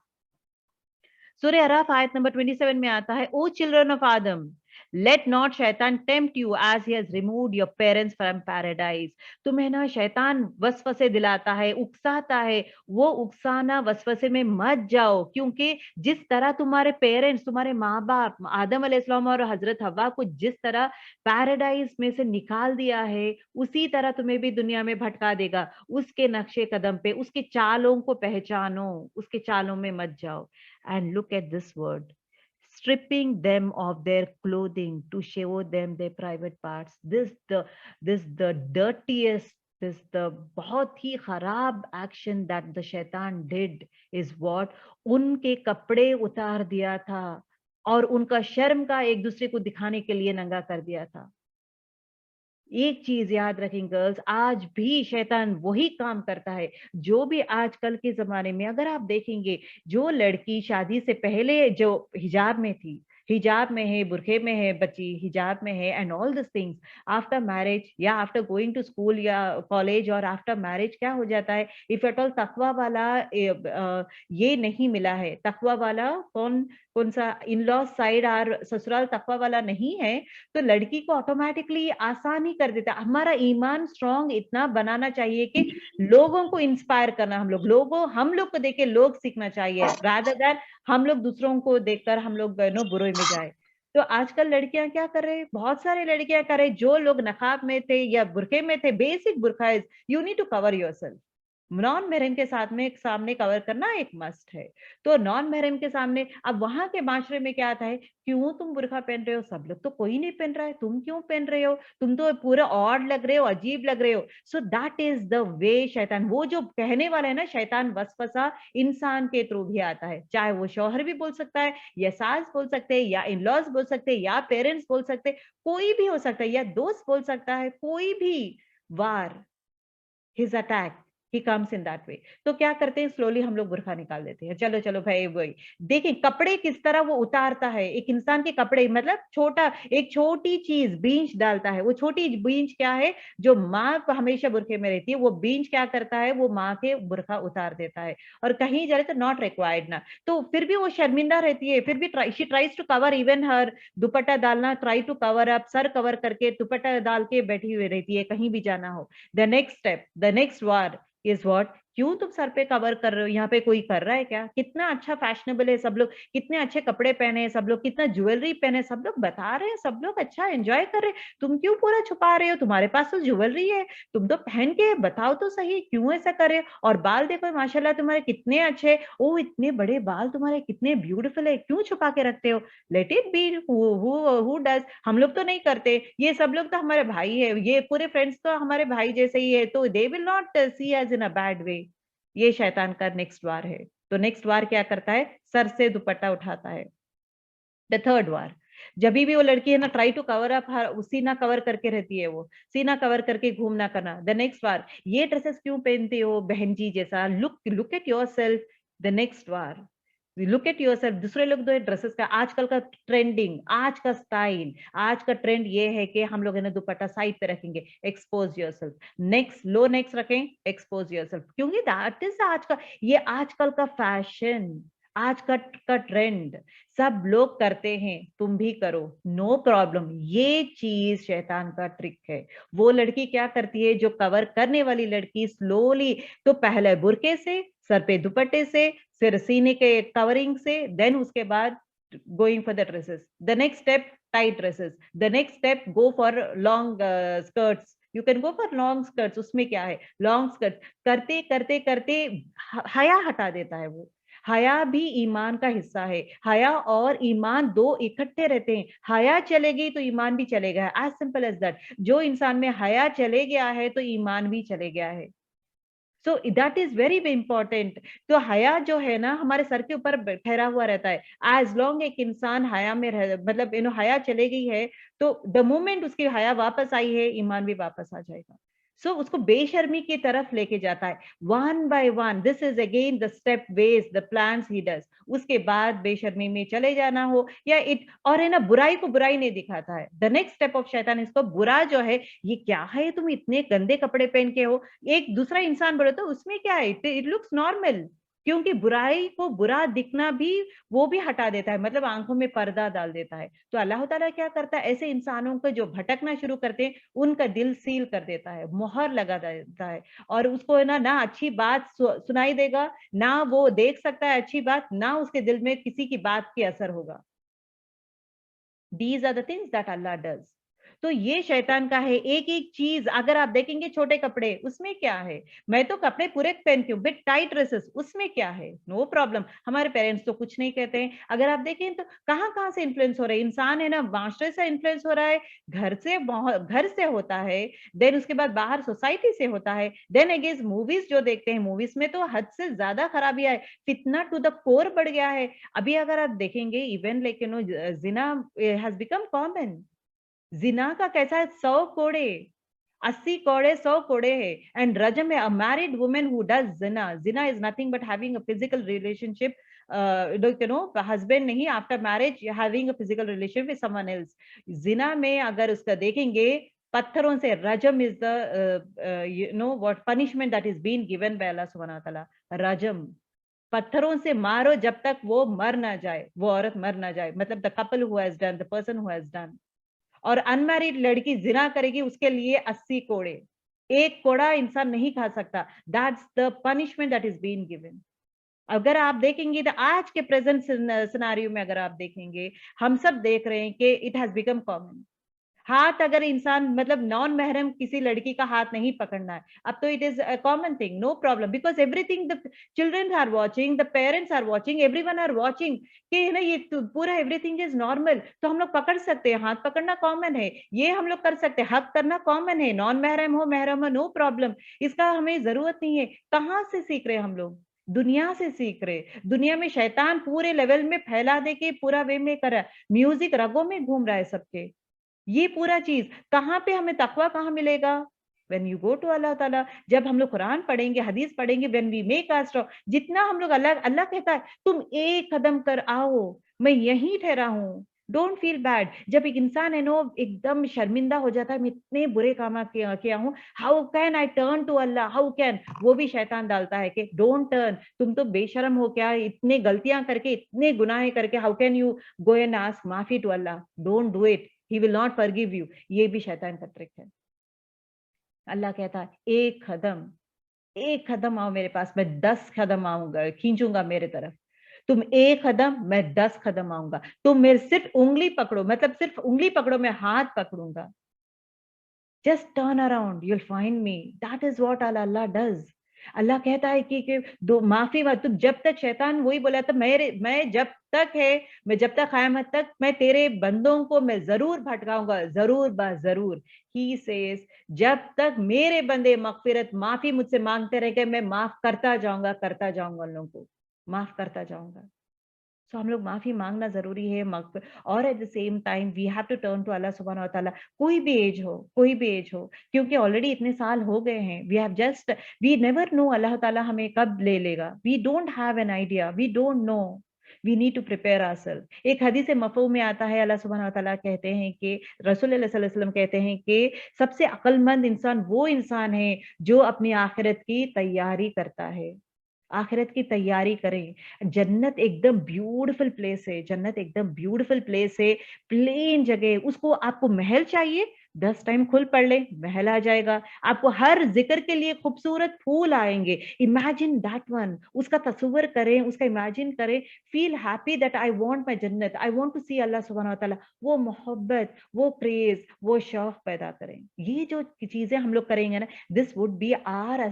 सूर्य अराफ आयत नंबर 27 में आता है, O children of Adam, let not शैतान tempt you as he has removed your parents from paradise. तुम्हें ना शैतान वसवसे दिलाता है, उकसाता है, वो उकसाना वसवसे में मत जाओ, क्योंकि जिस तरह तुम्हारे पेरेंट्स, तुम्हारे माँ बाप आदम अलैहिस्सलाम और हजरत हवा को जिस तरह पैराडाइज में से निकाल दिया है, उसी तरह तुम्हें भी दुनिया में भटका देगा। उसके नक्शे कदम पे, उसके चालों को पहचानो, उसके चालों में मत जाओ। And look at this word, stripping them of their clothing to show them their private parts. This the dirtiest, this the बहुत ही खराब action that the शैतान did is what, उनके कपड़े उतार दिया था और उनका शर्म का एक दूसरे को दिखाने के लिए नंगा कर दिया था। एक चीज याद रखें गर्ल्स, आज भी शैतान वही काम करता है। जो भी आजकल के जमाने में अगर आप देखेंगे, जो लड़की शादी से पहले जो हिजाब में थी, हिजाब में है, बुरखे में है, बच्ची हिजाब में है, and all this things, after marriage या आफ्टर गोइंग टू स्कूल या कॉलेज और आफ्टर मैरिज क्या हो जाता है, इफ एट ऑल तकवा वाला ये नहीं मिला है, तकवा वाला कौन कौन सा इन लॉ साइड और ससुराल तकवा वाला नहीं है, तो लड़की को ऑटोमेटिकली आसान ही कर देता है। हमारा ईमान स्ट्रांग इतना बनाना चाहिए कि लोगों को इंस्पायर करना, हम लोग को देख के लोग सीखना चाहिए, रादर देन हम लोग दूसरों को देखकर हम लोग नो बुरे में जाए। तो आजकल लड़कियां क्या कर रहे हैं, बहुत सारे लड़कियां कर रहे हैं, जो लोग नकाब में थे या बुरखे में थे, बेसिक बुरखा is you need to cover yourself. Non महरम के साथ में सामने कवर करना एक मस्ट है। तो नॉन महरम के सामने, अब वहां के माशरे में क्या आता है, क्यों तुम बुरखा पहन रहे हो, सब लोग तो कोई नहीं पहन रहा है, तुम क्यों पहन रहे हो, तुम तो पूरा ऑड लग रहे हो, अजीब लग रहे हो। So that is the way शैतान, वो जो कहने वाला है ना, शैतान वसवसा इंसान के थ्रू भी आता है, चाहे वो शौहर भी बोल सकता है, या सास बोल सकते हैं, या इन लॉज बोल सकते हैं, या पेरेंट्स बोल सकते हैं, कोई भी हो सकता है, या दोस्त बोल सकता है, कोई भी वार, his attack, he comes in that way. तो क्या करते हैं, स्लोली हम लोग बुरखा निकाल देते हैं, चलो चलो भाई वही देखें कपड़े किस तरह वो उतारता है, एक इंसान के कपड़े, मतलब छोटा एक छोटी चीज बींच डालता है, वो छोटी बींच क्या है, जो माँ को हमेशा बुरखे में रहती है, वो बींच क्या करता है, वो माँ के बुरखा उतार देता है, और कहीं जा रहे तो नॉट रिक्वायर्ड ना, तो फिर भी वो शर्मिंदा रहती है, फिर भी she tries to cover even her dupatta डालना, ट्राई टू कवर अप, सर कवर करके दुपट्टा डाल के बैठी हुई रहती है, कहीं भी जाना हो। The next step, the next war is what, क्यों तुम सर पे कवर कर रहे हो, यहाँ पे कोई कर रहा है क्या, कितना अच्छा फैशनेबल है, सब लोग कितने अच्छे कपड़े पहने हैं, सब लोग कितना ज्वेलरी पहने, सब लोग बता रहे हैं, सब लोग अच्छा एंजॉय कर रहे हैं, तुम क्यों पूरा छुपा रहे हो, तुम्हारे पास तो ज्वेलरी है, तुम तो पहन के बताओ तो सही, क्यों ऐसा कर रहे हो, और बाल देखो माशाल्लाह तुम्हारे कितने अच्छे, ओ इतने बड़े बाल तुम्हारे कितने ब्यूटीफुल है, क्यों छुपा के रखते हो, let it be, who does, हम लोग तो नहीं करते, ये सब लोग तो हमारे भाई है, ये पूरे फ्रेंड्स तो हमारे भाई जैसे ही है, तो they will not see as in a bad way. ये शैतान का नेक्स्ट वार है। तो नेक्स्ट वार क्या करता है, सर से दुपट्टा उठाता है। द थर्ड वार, जब भी वो लड़की है ना, ट्राई टू कवर अप हर, सीना कवर करके रहती है, वो सीना कवर करके घूमना करना। द नेक्स्ट वार, ये ड्रेसेस क्यों पहनते हो बहन जी जैसा, look look at yourself. The next war, look at yourself, दूसरे लोग तो ड्रेसेस का आजकल का ट्रेंडिंग, आज का स्टाइल, आज का ट्रेंड ये है कि हम लोग है ना दुपट्टा साइड पे रखेंगे, एक्सपोज योरसेल्फ, नेक्स्ट लो नेक्स्ट रखें, एक्सपोज योरसेल्फ, क्योंकि दैट इज आज का, ये आजकल का फैशन, आज का ट्रेंड, सब लोग करते हैं, तुम भी करो, नो प्रॉब्लम। ये चीज शैतान का ट्रिक है। वो लड़की क्या करती है, जो कवर करने वाली लड़की स्लोली, तो पहले बुरके से, सर पे दुपट्टे से, फिर सीने के कवरिंग से, देन उसके बाद going for the dresses, the next step tight dresses, the next step go for long skirts, you can go for long skirts, उसमें क्या है, लॉन्ग स्कर्ट करते करते करते हया हटा देता है वो। हया भी ईमान का हिस्सा है, हया और ईमान दो इकट्ठे रहते हैं, हया चलेगी तो ईमान भी चलेगा, एज सिंपल एज दैट। जो इंसान में हया चले गया है तो ईमान भी चले गया है। So that is very important. तो हया जो है ना, हमारे सर के ऊपर ठहरा हुआ रहता है, एज लॉन्ग एक इंसान हया में रह, मतलब हया चले गई है, तो द मोमेंट उसकी हया वापस आई है, ईमान भी वापस आ जाएगा। सो उसको बेशर्मी की तरफ लेके जाता है, one by one, this is again the step ways the plans he does. उसके बाद बेशर्मी में चले जाना हो या इट, और है ना बुराई को बुराई नहीं दिखाता है। द नेक्स्ट स्टेप ऑफ शैतान, इसको बुरा जो है, ये क्या है, तुम इतने गंदे कपड़े पहन के हो, एक दूसरा इंसान बोले तो उसमें क्या है, इट लुक्स नॉर्मल, क्योंकि बुराई को बुरा दिखना भी वो भी हटा देता है, मतलब आंखों में पर्दा डाल देता है। तो अल्लाह ताला क्या करता है, ऐसे इंसानों को जो भटकना शुरू करते हैं उनका दिल सील कर देता है, मोहर लगा देता है, और उसको है ना अच्छी बात सुनाई देगा, ना वो देख सकता है अच्छी बात, ना उसके दिल में किसी की बात की असर होगा। These are the things that Allah does. तो ये शैतान का है। एक एक चीज अगर आप देखेंगे, छोटे कपड़े उसमें क्या है, मैं तो कपड़े पूरे पहनती हूँ, बिट टाइट ड्रेसेस उसमें क्या है, नो प्रॉब्लम, हमारे पेरेंट्स तो कुछ नहीं कहते हैं। अगर आप देखें तो कहाँ कहाँ से इन्फ्लुएंस हो रहा है इंसान, है ना, मास्टर से इन्फ्लुएंस हो रहा है, घर से होता है, देन उसके बाद बाहर सोसाइटी से होता है, देन अगेंस्ट मूवीज जो देखते हैं, मूवीज में तो हद से ज्यादा खराबी है, फितना टू द कोर बढ़ गया है। अभी अगर आप देखेंगे, इवन लाइक यू नो जिना हैज बिकम कॉमन। जिना का कैसा है, 100 कोड़े, 80 कोड़े, 100 कोड़े है। एंड रजम है, a married woman who does जिना, जिना is nothing but having a physical relationship, you know husband नहीं, after marriage having a physical relationship with someone else. जिना में अगर उसका देखेंगे, पत्थरों से, रजम is the you know what punishment that is been given by Allah सुब्हानहू व तआला। रजम, पत्थरों से मारो जब तक वो मर ना जाए, वो औरत मर ना जाए, मतलब the couple who has done, the person who has done. और अनमैरिड लड़की जिना करेगी, उसके लिए 80 कोड़े, एक कोड़ा इंसान नहीं खा सकता। That's the punishment that is been given. अगर आप देखेंगे तो आज के प्रेजेंट सिनारियो में अगर आप देखेंगे, हम सब देख रहे हैं कि इट हैज बिकम कॉमन। हाथ अगर इंसान, मतलब नॉन महरम किसी लड़की का हाथ नहीं पकड़ना है, अब तो it is a common thing, no problem, because everything, the children are watching, the parents are watching, everyone are watching, कि है ना ये तो पूरा एवरीथिंग इज नॉर्मल, तो हम लोग पकड़ सकते हैं, हाथ पकड़ना कॉमन है, ये हम लोग कर सकते हैं, हक करना कॉमन है, नॉन महरम हो नो प्रॉब्लम, इसका हमें जरूरत नहीं है। कहाँ से सीख रहे हैं हम लोग? दुनिया से सीख रहे। दुनिया में शैतान पूरे लेवल में फैला दे के पूरा वे में कर रहा है, म्यूजिक रगों में घूम रहा है सबके। ये पूरा चीज कहाँ पे हमें तकवा कहाँ मिलेगा? When you go to अल्लाह ताला, जब हम लोग कुरान पढ़ेंगे, हदीस पढ़ेंगे, when we make our stop, जितना हम लोग, अल्लाह अल्लाह कहता है तुम एक कदम कर आओ, मैं यहीं ठहरा हूँ, डोंट फील बैड। जब एक इंसान है नो एकदम शर्मिंदा हो जाता है, मैं इतने बुरे काम किया हूँ, how can I turn to Allah, how can, वो भी शैतान डालता है कि डोंट टर्न, तुम तो बेशरम हो क्या, इतने गलतियां करके, इतने गुनाह करके, how can you go and ask माफी to Allah, don't do it, he will not forgive you. ये भी शैतान का ट्रिक है। अल्लाह कहता है एक कदम आओ मेरे पास, मैं 10 कदम आऊंगा, खींचूंगा मेरे तरफ। तुम एक कदम, मैं 10 कदम आऊंगा। तुम मेरे सिर्फ उंगली पकड़ो, मतलब सिर्फ उंगली पकड़ो, मैं हाथ पकड़ूंगा। Just turn around, you'll find me. That is what Allah does. अल्लाह कहता है कि दो माफी मत, तुम जब तक, शैतान वही बोला था, मैं जब तक है, मैं जब तक कयामत तक, मैं तेरे बंदों को मैं जरूर भटकाऊंगा, जरूर बा जरूर। ही सेज, जब तक मेरे बंदे मगफिरत, माफी मुझसे मांगते रहेंगे, मैं माफ करता जाऊंगा उन लोगों को, माफ करता जाऊंगा। सो हम लोग माफी मांगना जरूरी है, और at the same time we have to turn to अल्लाह सुब्हानहू व तआला। कोई भी एज हो, क्योंकि ऑलरेडी इतने साल हो गए हैं, we have just, we never know अल्लाह ताला हमें कब ले लेगा, we don't have an idea, we don't know. We need to prepare ourselves. एक हदीस मफ़हूम में आता है, अल्लाह सुब्हानहू व तआला कहते हैं कि, रसूल अल्लाह सल्लल्लाहु अलैहि वसल्लम कहते हैं कि सबसे अक्लमंद इंसान वो इंसान है जो अपनी आखिरत की तैयारी करता है। आखिरत की तैयारी करें। जन्नत एकदम ब्यूटीफुल प्लेस है, जन्नत एकदम ब्यूटीफुल प्लेस है, प्लेन जगह, उसको आपको महल चाहिए, 10 टाइम खुल पढ़ ले, महल आ जाएगा। आपको हर जिक्र के लिए खूबसूरत फूल आएंगे। इमेजिन दैट वन, उसका तस्वर करें, उसका इमेजिन करें, feel happy that I want my जन्नत, आई वांट टू सी अल्लाह सुब्हानहू व तआला। वो मोहब्बत, वो प्रेज, वो शौक पैदा करें। ये जो चीजें हम लोग करेंगे ना, this would be are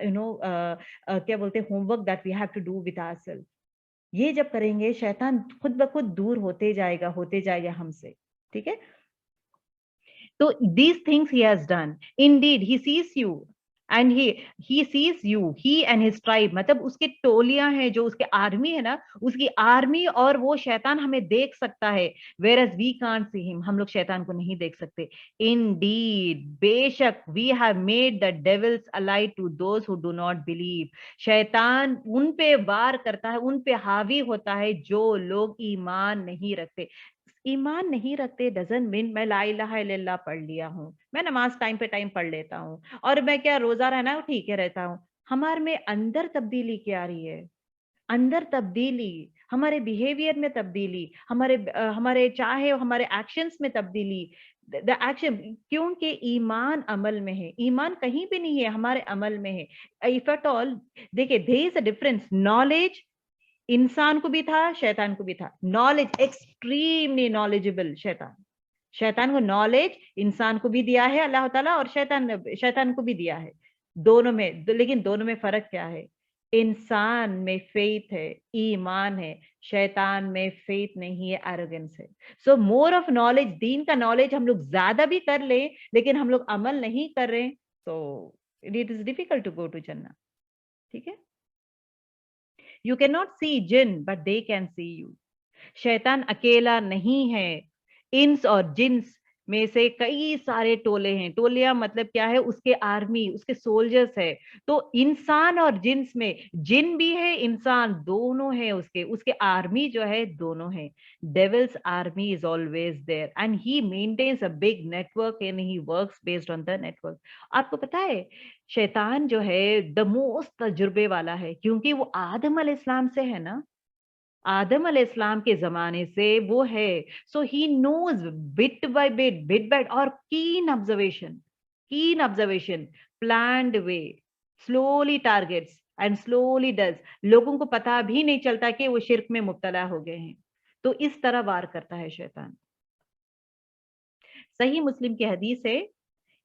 you know क्या बोलते हैं, homework that we have to do with ourselves. ये जब करेंगे, शैतान खुद ब खुद दूर होते जाएगा हमसे। ठीक है? तो these things he has done, indeed he sees you, and he sees you, he and his tribe, मतलब उसके टोलियां हैं, जो उसके आर्मी है ना, उसकी आर्मी, और वो शैतान हमें देख सकता है, whereas we can't see him, हम लोग शैतान को नहीं देख सकते। Indeed, बेशक, we have made the devils ally to those who do not believe, शैतान उन पे वार करता है, उन पे हावी होता है जो लोग ईमान नहीं रखते। ईमान नहीं रखते डजंट मीन मैं ला इलाहा इल्लल्लाह पढ़ लिया हूँ, मैं नमाज टाइम पे टाइम पढ़ लेता हूँ, और मैं क्या रोजा रहना है ठीक है रहता हूँ। हमारे में अंदर तब्दीली क्या आ रही है? अंदर तब्दीली, हमारे बिहेवियर में तब्दीली, हमारे चाहे हमारे एक्शंस में तब्दीली, द एक्शन, क्योंकि ईमान अमल में है, ईमान कहीं पे नहीं है, हमारे अमल में है। इफ एट ऑल, देखिए there is a difference, knowledge इंसान को भी था, शैतान को भी था। नॉलेज, एक्सट्रीमली नॉलेजेबल शैतान, शैतान को नॉलेज इंसान को भी दिया है अल्लाह ताला, और शैतान को भी दिया है। दोनों में, लेकिन दोनों में फर्क क्या है? इंसान में फेथ है, ईमान है, शैतान में फेथ नहीं है, एरोगेंस है। सो मोर ऑफ नॉलेज, दीन का नॉलेज हम लोग ज्यादा भी कर ले, लेकिन हम लोग अमल नहीं कर रहे, तो it is difficult to go to जन्नत। ठीक है। You can not see jinn but they can see you. शैतान अकेला नहीं है, इंस और जिन्स में से कई सारे टोले हैं। टोलियां मतलब क्या है? उसके आर्मी, उसके सोल्जर्स है। तो इंसान और जिन्स में, जिन भी है, इंसान दोनों है, उसके उसके आर्मी जो है दोनों है। Devil's army is always there and he maintains a big network and he works based on the network. आपको पता है, शैतान जो है द मोस्ट तजुर्बे वाला है, क्योंकि वो आदम अलैहिस्सलाम से है ना, आदम अलैहिस्सलाम के ज़माने से वो है। So he knows bit by bit और keen observation, planned way, slowly targets and slowly does. लोगों को पता भी नहीं चलता कि वो शिर्क में मुब्तला हो गए हैं। तो इस तरह वार करता है शैतान। सही मुस्लिम की हदीस है,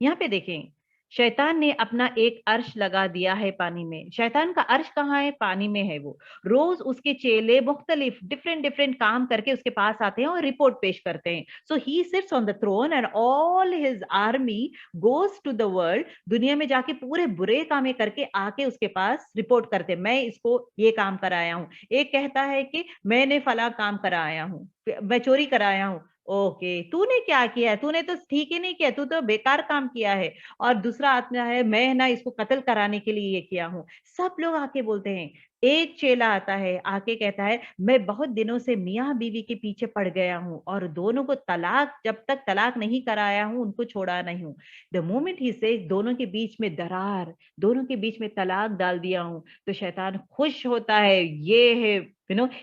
यहाँ पे देखें, शैतान ने अपना एक अर्श लगा दिया है पानी में। शैतान का अर्श कहाँ है? पानी में है वो। रोज उसके चेले मुख्तलिफ डिफरेंट डिफरेंट काम करके उसके पास आते हैं और रिपोर्ट पेश करते हैं। So he sits on the throne and all his army goes to the world. दुनिया में जाके पूरे बुरे कामें करके आके उसके पास रिपोर्ट करते हैं, मैं इसको ये काम कराया हूँ। एक कहता है कि मैंने फला काम कराया हूँ, मैं चोरी कराया हूँ। ओके, तूने क्या किया है? तूने तो ठीक ही नहीं किया, तू तो बेकार काम किया है। और दूसरा आता है, मैं ना इसको कत्ल कराने के लिए ये किया हूँ। सब लोग आके बोलते हैं। एक चेला आता है, आके कहता है, मैं बहुत दिनों से मियाँ बीवी के पीछे पड़ गया हूँ और दोनों को तलाक, जब तक तलाक नहीं कराया हूँ उनको छोड़ा नहीं हूँ। द मोमेंट ही से दोनों के बीच में दरार, दोनों के बीच में तलाक डाल दिया हूँ, तो शैतान खुश होता है। ये है,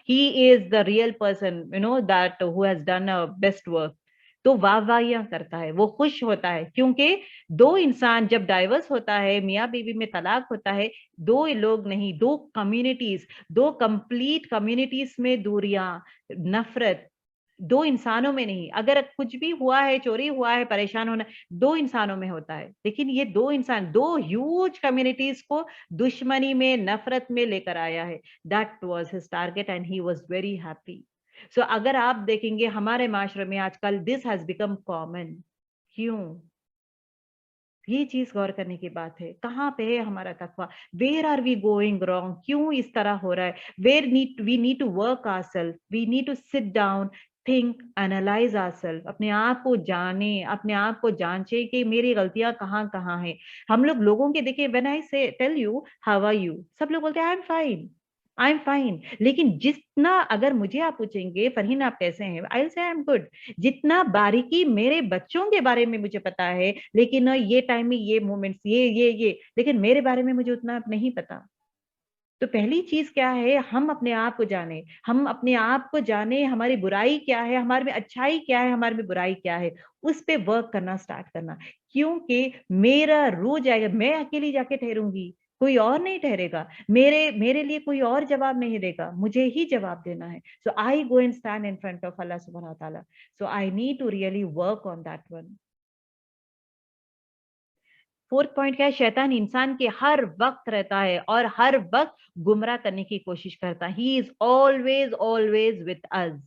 he is the real person, that who has done a best work। तो वाहवाहियां करता है, वो खुश होता है, क्योंकि दो इंसान जब डाइवर्स होता है, मियाँ बीवी में तलाक होता है, दो लोग नहीं, दो कम्युनिटीज, दो कंप्लीट कम्युनिटीज में दूरियां, नफरत, दो इंसानों में नहीं। अगर कुछ भी हुआ है, चोरी हुआ है, परेशान होना, दो इंसानों में होता है, लेकिन ये दो इंसान दो ह्यूज कम्युनिटीज को दुश्मनी में, नफरत में लेकर आया है। That was his target and he was very happy. So अगर आप देखेंगे हमारे माशरे में आजकल दिस हैज बिकम कॉमन। क्यों? ये चीज गौर करने की बात है, कहाँ पे है हमारा तकवा? Where are we going wrong? क्यों इस तरह हो रहा है? Where need we need to work ourselves, we need to sit down, think, analyze ourselves, अपने आप को जाने, अपने आप को जांचे कि मेरी गलतियां कहाँ कहाँ हैं। हम लोग लोगों के, देखिए, when I say tell you how are you, सब लोग बोलते हैं आई एम फाइन, लेकिन जितना, अगर मुझे आप पूछेंगे फरहीन आप कैसे हैं, I will say I am good. जितना बारीकी मेरे बच्चों के बारे में मुझे पता है, लेकिन ये टाइम में ये मोमेंट्स, ये, लेकिन मेरे बारे में मुझे उतना नहीं पता। तो पहली चीज क्या है? हम अपने आप को जाने, हम अपने आप को जाने, हमारी बुराई क्या है, हमारे में अच्छाई क्या है, हमारे में बुराई क्या है, उस पे वर्क करना स्टार्ट करना। क्योंकि मेरा रो जाएगा, मैं अकेली जाके ठहरूंगी, कोई और नहीं ठहरेगा, मेरे मेरे लिए कोई और जवाब नहीं देगा, मुझे ही जवाब देना है। So I go and stand in front of Allah सुब्हानहू व तआला। So I need to really work on that one. Fourth point क्या है? शैतान इंसान के हर वक्त रहता है और हर वक्त गुमराह करने की कोशिश करता है। He is always always with us.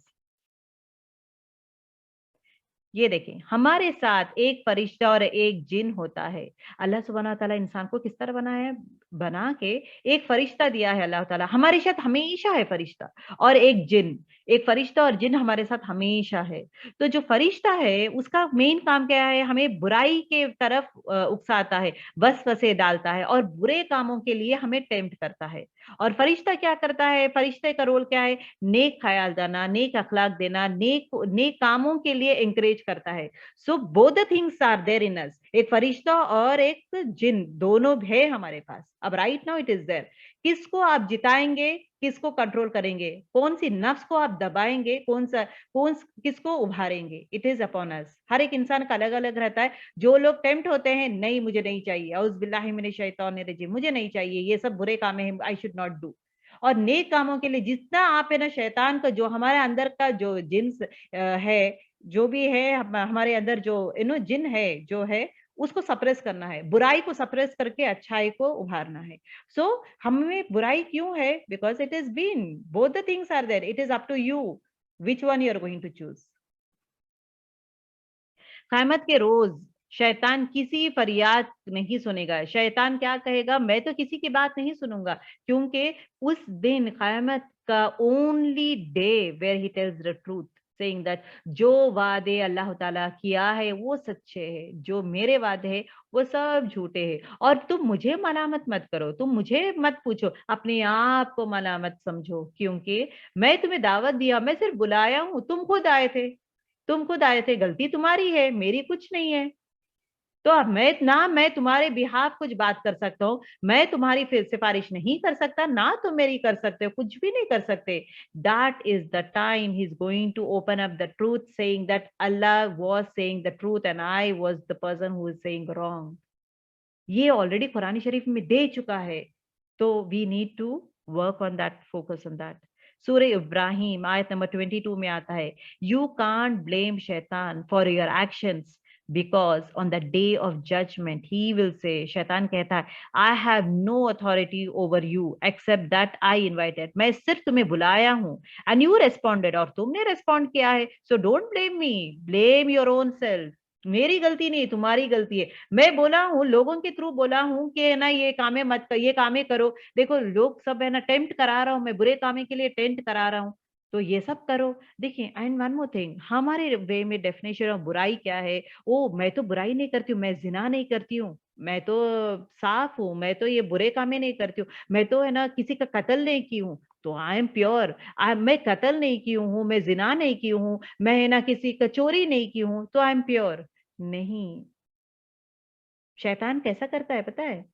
ये देखें, हमारे साथ एक फरिश्ता और एक जिन होता है। अल्लाह सुब्हानहू व तआला इंसान को किस तरह बनाया है? बना के एक फरिश्ता दिया है अल्लाह ताला, हमारे साथ हमेशा है फरिश्ता, और एक जिन, एक फरिश्ता और जिन हमारे साथ हमेशा है। तो जो फरिश्ता है उसका मेन काम क्या है? हमें बुराई के तरफ उकसाता है, वसवसे डालता है और बुरे कामों के लिए हमें टेम्प्ट करता है। और फरिश्ता क्या करता है? फरिश्ते का रोल क्या है? नेक ख्याल देना, नेक अखलाक देना, नेक नेक कामों के लिए एंकरेज करता है। So both the things are there in us. एक फरिश्ता और एक जिन, दोनों है हमारे पास। अब right now it is there. किसको आप जिताएंगे, किसको कंट्रोल करेंगे, कौन सी नफ्स को आप दबाएंगे, किसको उभारेंगे, इट इज अपॉन अस। हर एक इंसान का अलग अलग रहता है। जो लोग टेम्प्ट होते हैं, नहीं मुझे नहीं चाहिए, औज़ बिल्लाहि मिनश शैतानिर रजीम, मुझे नहीं चाहिए, ये सब बुरे काम है, आई शुड नॉट डू। और नेक कामों के लिए जितना आप है ना, शैतान का जो हमारे अंदर का जो जिन्स है, जो भी है हमारे अंदर जो जिन है, जो है उसको सप्रेस करना है, बुराई को सप्रेस करके अच्छाई को उभारना है। सो हमें बुराई क्यों है? Because it is been, both the things are there, it is up to you which one you are going to choose. क़यामत के रोज शैतान किसी फरियाद नहीं सुनेगा। शैतान क्या कहेगा? मैं तो किसी की बात नहीं सुनूंगा, क्योंकि उस दिन क़यामत का only day where he tells the truth, saying that जो वादे अल्लाह ताला किया है वो सच्चे हैं, जो मेरे वादे हैं वो सब झूठे हैं। और तुम मुझे मलामत मत करो, तुम मुझे मत पूछो, अपने आप को मलामत समझो, क्योंकि मैं तुम्हें दावत दिया, मैं सिर्फ बुलाया हूँ, तुम खुद आए थे, तुम खुद आए थे, गलती तुम्हारी है, मेरी कुछ नहीं है। तो अब मैं तुम्हारे बिहाफ कुछ बात कर सकता हूँ, मैं तुम्हारी फिर सिफारिश नहीं कर सकता, ना तुम मेरी कर सकते हो, कुछ भी नहीं कर सकते। That is the time he is going to open up the truth, saying that Allah was saying the truth and I was the person who is saying wrong. ये ऑलरेडी कुरान शरीफ में दे चुका है। तो we need to work on that, focus on that. सूरह इब्राहिम आयत नंबर 22 में आता है, यू कांट ब्लेम शैतान for your actions because on the day of judgement he will say, शैतान कहता है I have no authority over you except that I invited, मैं सिर्फ तुम्हें बुलाया हूं एंड यू रेस्पॉन्डेड, और तुमने रेस्पॉन्ड किया है। So don't blame me, blame your own self. मेरी गलती नहीं, तुम्हारी गलती है। मैं बोला हूँ, लोगों के थ्रू बोला हूँ कि है ना ये कामें मत कर, ये कामें करो। देखो लोग सब है ना टेम्प्ट करा रहा हूँ, मैं बुरे कामें के लिए टेम्प्ट करा रहा हूँ, तो ये सब करो। देखिए एंड वन मोर थिंग, हमारे वे में डेफिनेशन ऑफ बुराई क्या है? ओ मैं तो बुराई नहीं करती हूँ, मैं जिना नहीं करती हूँ, मैं तो साफ हूँ, मैं तो ये बुरे कामें नहीं करती हूँ, मैं तो है ना किसी का कत्ल नहीं की हूँ, तो आई एम प्योर। मैं कत्ल नहीं की हूँ, मैं जिना नहीं की हूँ, मैं है ना किसी का चोरी नहीं की हूँ, तो आई एम प्योर। नहीं, शैतान कैसा करता है पता है?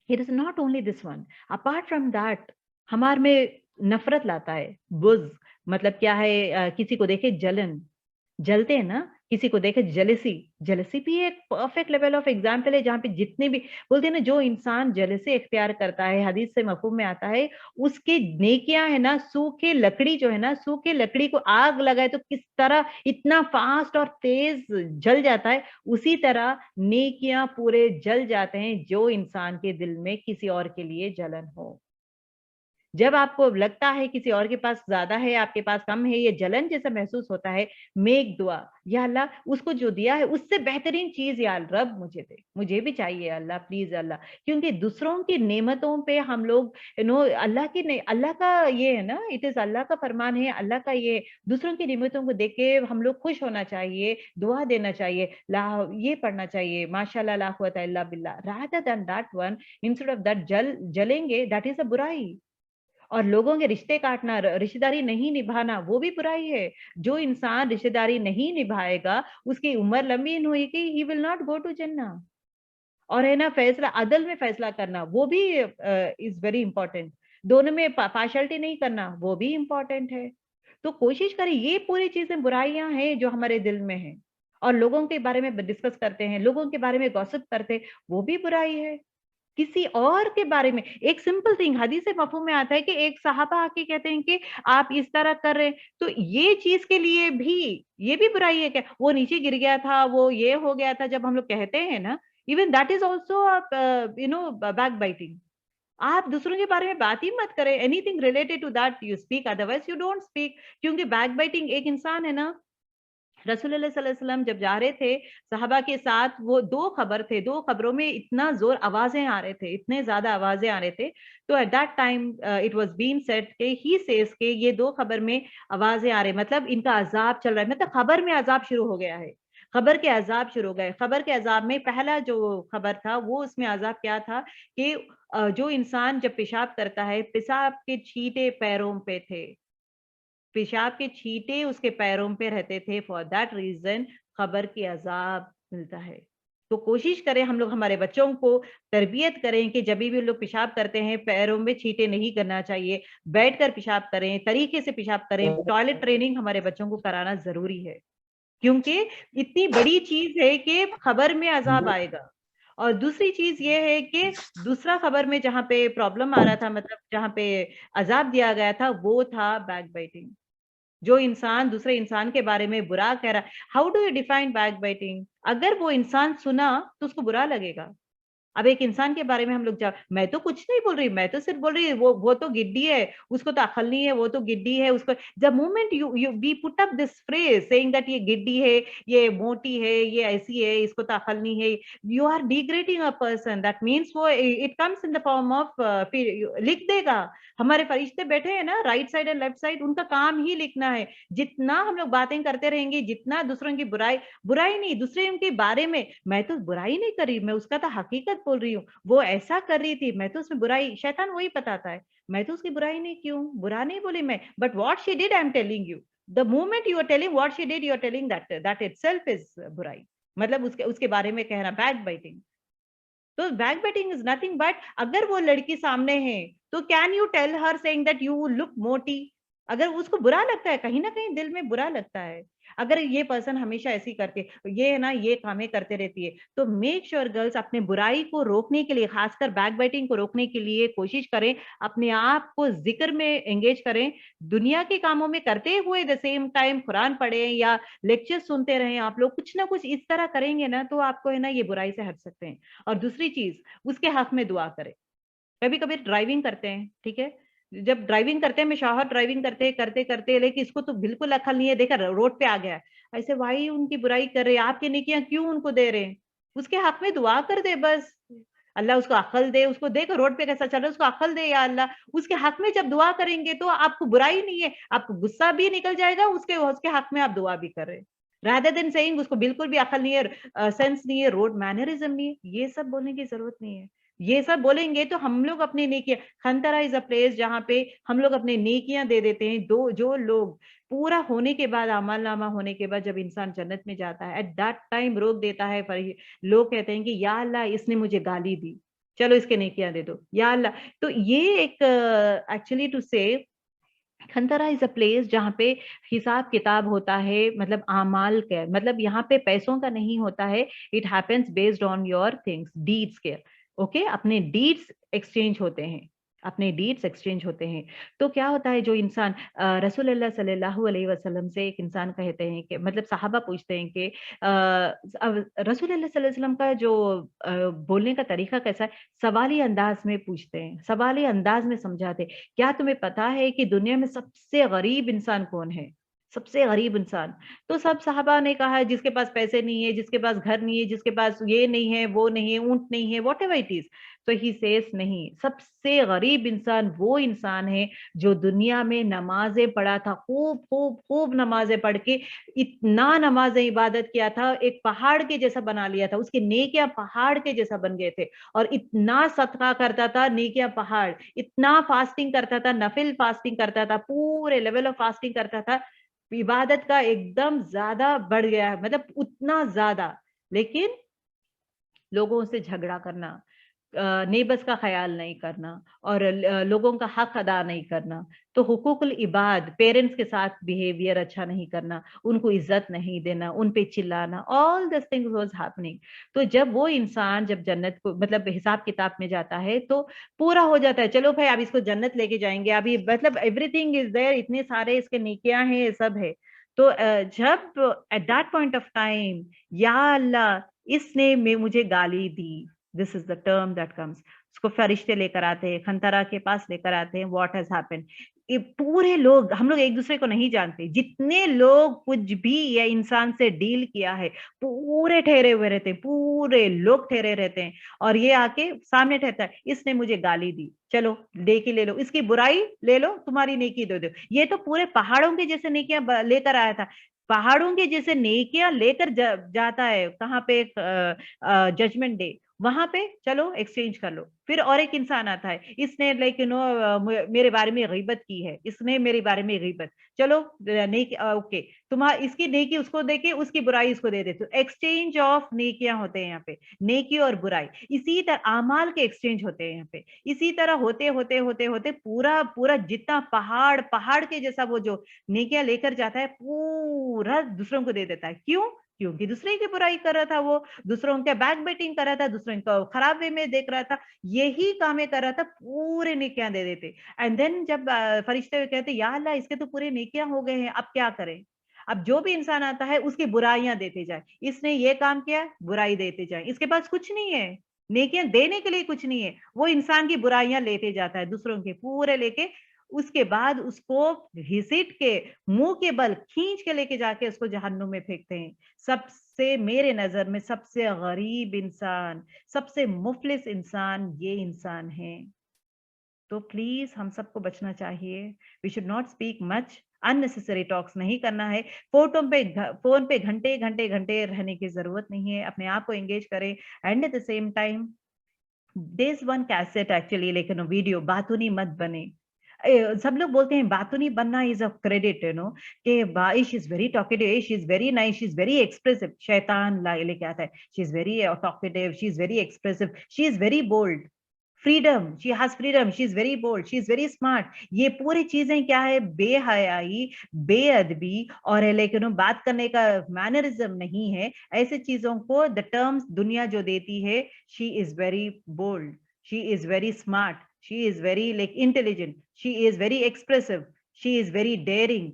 It is not only this one, apart from that हमार में नफरत लाता है, बुज़, मतलब क्या है, किसी को देखे जलन, जलते हैं ना, किसी को देखे जेलसी, जेलसी भी एक परफेक्ट लेवल ऑफ एग्जाम्पल है, जहाँ पे जितने भी बोलते हैं ना, जो इंसान जेलसी इख्तियार करता है, हदीस से मफहूम में आता है, उसके नेकियां है ना, सूखे लकड़ी जो है ना, सूखे लकड़ी को आग लगाए तो किस तरह इतना फास्ट और तेज जल जाता है, उसी तरह नेकियां पूरे जल जाते हैं जो इंसान के दिल में किसी और के लिए जलन हो। जब आपको लगता है किसी और के पास ज़्यादा है, आपके पास कम है, ये जलन जैसा महसूस होता है, मेक दुआ, या अल्लाह उसको जो दिया है उससे बेहतरीन चीज़ या रब मुझे दे, मुझे भी चाहिए अल्लाह, प्लीज़ अल्लाह। क्योंकि दूसरों की नेमतों पे हम लोग अल्लाह की ने अल्लाह का ये है ना, इट इज़ अल्लाह का फरमान है, अल्लाह का ये दूसरों की नेमतों को देख के हम लोग खुश होना चाहिए, दुआ देना चाहिए, ला ये पढ़ना चाहिए, माशाअल्लाह ला कुव्वता इल्ला बिल्लाह, rather than that one, instead of that जलेंगे, दैट इज़ अ बुराई। और लोगों के रिश्ते काटना, रिश्तेदारी नहीं निभाना, वो भी बुराई है। जो इंसान रिश्तेदारी नहीं निभाएगा, उसकी उम्र लंबी नहीं होएगी, he will not go to जन्नह। और है ना फैसला, अदल में फैसला करना, वो भी इज़ वेरी इम्पोर्टेंट। दोनों में पार्शियलिटी नहीं करना, वो भी इम्पोर्टेंट है। तो कोशिश करें, ये पूरी चीज़ें बुराइयाँ हैं जो हमारे दिल में हैं। और लोगों के बारे में डिस्कस करते हैं, लोगों के बारे में गॉसिप करते हैं, वो भी बुराई है। किसी और के बारे में एक सिंपल थिंग हदीस से मफ़हूम में आता है कि एक सहाबा आके कहते हैं कि आप इस तरह कर रहे हैं, तो ये चीज़ के लिए भी ये भी बुराई है क्या? वो नीचे गिर गया था, वो ये हो गया था, जब हम लोग कहते हैं ना, even that is also back biting. आप दूसरों के बारे में बात ही मत करें, anything related to that you speak, otherwise you don't speak. क्योंकि बैक बाइटिंग एक इंसान है ना, रसूलुल्लाह सल्लल्लाहु अलैहि वसल्लम जब जा रहे थे सहाबा के साथ, वो 2 खबर थे, 2 खबरों में इतना ज़ोर आवाज़ें आ रहे थे, इतने ज़्यादा आवाज़ें आ रहे थे। तो at that time it was been said के ही सेज के ये 2 खबर में आवाज़ें आ रही, मतलब इनका अज़ाब चल रहा है, मतलब खबर में अज़ाब शुरू हो गया है। खबर के अज़ाब शुरू हो गए। खबर के अज़ाब में पहला जो खबर था, वो उसमें अज़ाब क्या था कि जो इंसान जब पेशाब करता है, पेशाब के छींटे पैरों पे थे। पेशाब के छींटे उसके पैरों पे रहते थे, फॉर दैट रीज़न ख़बर की अज़ाब मिलता है। तो कोशिश करें हम लोग हमारे बच्चों को तरबियत करें कि जब भी लोग पेशाब करते हैं पैरों में छींटे नहीं करना चाहिए, बैठकर पेशाब करें, तरीके से पेशाब करें। टॉयलेट ट्रेनिंग हमारे बच्चों को कराना जरूरी है, क्योंकि इतनी बड़ी चीज है कि खबर में अजाब आएगा। और दूसरी चीज ये है कि दूसरा खबर में जहां पे प्रॉब्लम आ रहा था, मतलब जहां पे अजाब दिया गया था, वो था बैक बाइटिंग। जो इंसान दूसरे इंसान के बारे में बुरा कह रहा है, how do you define back biting? अगर वो इंसान सुना तो उसको बुरा लगेगा। अब एक इंसान के बारे में हम लोग मैं तो कुछ नहीं बोल रही, मैं तो सिर्फ बोल रही वो तो गिड्डी है, उसको तो अकल नहीं है, वो तो गिड्डी है, उसको the moment you we put up this phrase saying that ये गिड्डी है, ये मोटी है, ये ऐसी है, इसको तो अकल नहीं है, you are degrading a person. That means वो it comes in the form of लिख देगा। हमारे फरिश्ते बैठे हैं ना right side and left side, उनका काम ही लिखना है। जितना हम लोग बातें करते रहेंगे, जितना दूसरों की बुराई बुराई नहीं दूसरे उनके बारे में, मैं तो बुराई नहीं कर रही, मैं उसका तो हकीकत बोल रही हूँ, वो ऐसा कर रही थी, मैं तो उसमें बुराई, शैतान वही बताता है, मैं तो उसकी बुराई नहीं क्यों बुरा नहीं बोली मैं, but what she did I am telling you. The moment you are telling what she did, you are telling that itself is बुराई। मतलब उसके उसके बारे में कहना बैक बाइटिंग। तो back biting is nothing but, अगर वो लड़की सामने है तो can you tell her saying that you look मोटी? अगर उसको बुरा लगता है, कहीं ना कहीं दिल में बुरा लगता है, अगर ये पर्सन हमेशा ऐसी करती है, ये है ना, ये कामें करते रहती है, तो मेक श्योर गर्ल्स अपने बुराई को रोकने के लिए, खासकर बैक बाइटिंग को रोकने के लिए कोशिश करें, अपने आप को जिक्र में एंगेज करें। दुनिया के कामों में करते हुए द सेम टाइम कुरान पढ़ें या लेक्चर सुनते रहें। आप लोग कुछ ना कुछ इस तरह करेंगे ना, तो आपको है ना ये बुराई से हट सकते हैं। और दूसरी चीज, उसके हक में दुआ करें। कभी कभी ड्राइविंग करते हैं, ठीक है, जब ड्राइविंग करते हैं, मैं शौहर ड्राइविंग करते करते करते, लेकिन इसको तो बिल्कुल अकल नहीं है, देखा रोड पे आ गया है, ऐसे वाई उनकी बुराई कर रहे हैं, आपकी नेकियां क्यों उनको दे रहे हैं? उसके हक में दुआ कर दे बस, अल्लाह उसको अकल दे, उसको देखो रोड पे कैसा चल रहा है, उसको अकल दे या अल्लाह। उसके हक में जब दुआ करेंगे तो आपको बुराई नहीं है, आपको गुस्सा भी निकल जाएगा, उसके उसके हक में आप दुआ भी कर रहे हैं, रादर देन सेइंग उसको बिल्कुल भी अकल नहीं है, सेंस नहीं है, रोड मैनरिज्म नहीं है। ये सब बोलने की जरूरत नहीं है। ये सब बोलेंगे तो हम लोग अपनी नेकियां, खंतरा इज अ प्लेस जहाँ पे हम लोग अपने नेकियां दे देते हैं। दो जो लोग पूरा होने के बाद, अमलनामा होने के बाद, जब इंसान जन्नत में जाता है, एट दैट टाइम रोक देता है, पर लोग कहते हैं कि या अल्लाह इसने मुझे गाली दी, चलो इसके नेकियां दे दो या अल्लाह। तो ये एक एक्चुअली टू से, खंतरा इज अ प्लेस जहाँ पे हिसाब किताब होता है, मतलब आमाल का, मतलब यहाँ पे पैसों का नहीं होता है। It happens based on your things, deeds के, ओके, अपने डीड्स एक्सचेंज होते हैं, अपने डीड्स एक्सचेंज होते हैं। तो क्या होता है, जो इंसान रसूल अल्लाह सल्लल्लाहु अलैहि वसल्लम से एक इंसान कहते हैं कि, मतलब साहबा पूछते हैं कि रसूल अल्लाह सल्लल्लाहु अलैहि वसल्लम का जो बोलने का तरीका कैसा है, सवाली अंदाज में पूछते हैं, सवाली अंदाज में समझाते हैं। क्या तुम्हें पता है कि दुनिया में सबसे गरीब इंसान कौन है? सबसे गरीब इंसान। तो सब साहबा ने कहा, जिसके पास पैसे नहीं है, जिसके पास घर नहीं है, जिसके पास ये नहीं है, वो नहीं है, ऊंट नहीं है, व्हाटएवर इट इज। तो ही सेज नहीं, सबसे गरीब इंसान वो इंसान है जो दुनिया में नमाजें पढ़ा था, खूब खूब खूब नमाजें पढ़ के, इतना नमाजें इबादत किया था, एक पहाड़ के जैसा बना लिया था, उसके नेकियां पहाड़ के जैसा बन गए थे। और इतना सदका करता था, नेकियां पहाड़, इतना फास्टिंग करता था, नफिल फास्टिंग करता था, पूरे लेवल ऑफ फास्टिंग करता था, इबादत का एकदम ज्यादा बढ़ गया है, मतलब उतना ज्यादा। लेकिन लोगों से झगड़ा करना, नेबर्स का ख्याल नहीं करना, और लोगों का हक अदा नहीं करना, तो हुकूकुल इबाद, पेरेंट्स के साथ बिहेवियर अच्छा नहीं करना, उनको इज्जत नहीं देना, उन पे चिल्लाना, all this things was happening. तो जब वो इंसान जब जन्नत को, मतलब हिसाब किताब में जाता है, तो पूरा हो जाता है, चलो भाई अब इसको जन्नत लेके जाएंगे, अभी मतलब एवरीथिंग इज देयर, इतने सारे इसके नेकियां हैं, ये सब है। तो जब at that point of time, या अल्लाह इसने मुझे गाली दी, this is the term that comes, उसको फरिश्ते लेकर आते हैं, खंतरा के पास लेकर आते हैं, व्हाट हैज हैपेंड। ये पूरे लोग, हम लोग एक दूसरे को नहीं जानते, जितने लोग कुछ भी ये इंसान से डील किया है, पूरे ठहरे हुए रहते हैं, पूरे लोग ठहरे रहते हैं, और ये आके सामने ठहरता है, इसने मुझे गाली दी, चलो नेकी ले लो, इसकी बुराई ले लो, तुम्हारी नेकी दे दो। ये तो पूरे पहाड़ों के जैसे नेकियां लेकर आया था, पहाड़ों के जैसे नेकियां लेकर जाता है, कहाँ पे, जजमेंट डे। वहां पे चलो एक्सचेंज कर लो। फिर और एक इंसान आता है, इसने लाइक मेरे बारे में गीबत की है, इसने मेरे बारे में गीबत, चलो नेकी ओके, तुम्हारा इसकी नेकी उसको देके उसकी बुराई इसको दे देते, एक्सचेंज ऑफ नेकियां होते हैं यहाँ पे, नेकी और बुराई, इसी तरह आमाल के एक्सचेंज होते हैं यहाँ पे। इसी तरह होते होते होते होते पूरा पूरा जितना पहाड़ पहाड़ के जैसा वो जो नेकियां लेकर जाता है पूरा दूसरों को दे देता है। क्यों? क्योंकि दूसरे की बुराई कर रहा था, वो दूसरों के बैक बेटिंग कर रहा था, दूसरों को खराब वे में देख रहा था, यही काम कर रहा था, पूरे नेकियां दे देते। एंड देन जब फरिश्ते कहते या अल्लाह इसके तो पूरे नेकियां हो गए हैं, अब क्या करें? अब जो भी इंसान आता है उसकी बुराइयां देते जाए, इसने ये काम किया, बुराई देते जाए, इसके पास कुछ नहीं है, नेकियां देने के लिए कुछ नहीं है, वो इंसान की बुराइयां लेते जाता है, दूसरों के पूरे लेके, उसके बाद उसको घसीट के मुंह के बल खींच के लेके जाके उसको जहन्नुम में फेंकते हैं। सबसे मेरे नजर में सबसे गरीब इंसान, सबसे मुफलिस इंसान ये इंसान है। तो प्लीज हम सबको बचना चाहिए। We should not speak much, unnecessary talks नहीं करना है। फोन पे घंटे घंटे घंटे रहने की जरूरत नहीं है, अपने आप को एंगेज करें। And at the same time this one cassette actually, लेकिन वीडियो बातूनी मत बने। सब लोग बोलते हैं बातूनी बनना इज अ क्रेडिट, कि she is very talkative, she is very nice, she is very expressive. शैतान लेके आता है, she is very talkative, she is very expressive, she is very bold, freedom, she has freedom, she is very bold, she is very smart. ये पूरी चीजें क्या है? बेहयाई, बेअदबी, और लेकिन बात करने का मैनरिज्म नहीं है। ऐसे चीजों को द टर्म्स दुनिया जो देती है, she is very bold, she is very smart, she is very like intelligent, she is very expressive, she is very daring.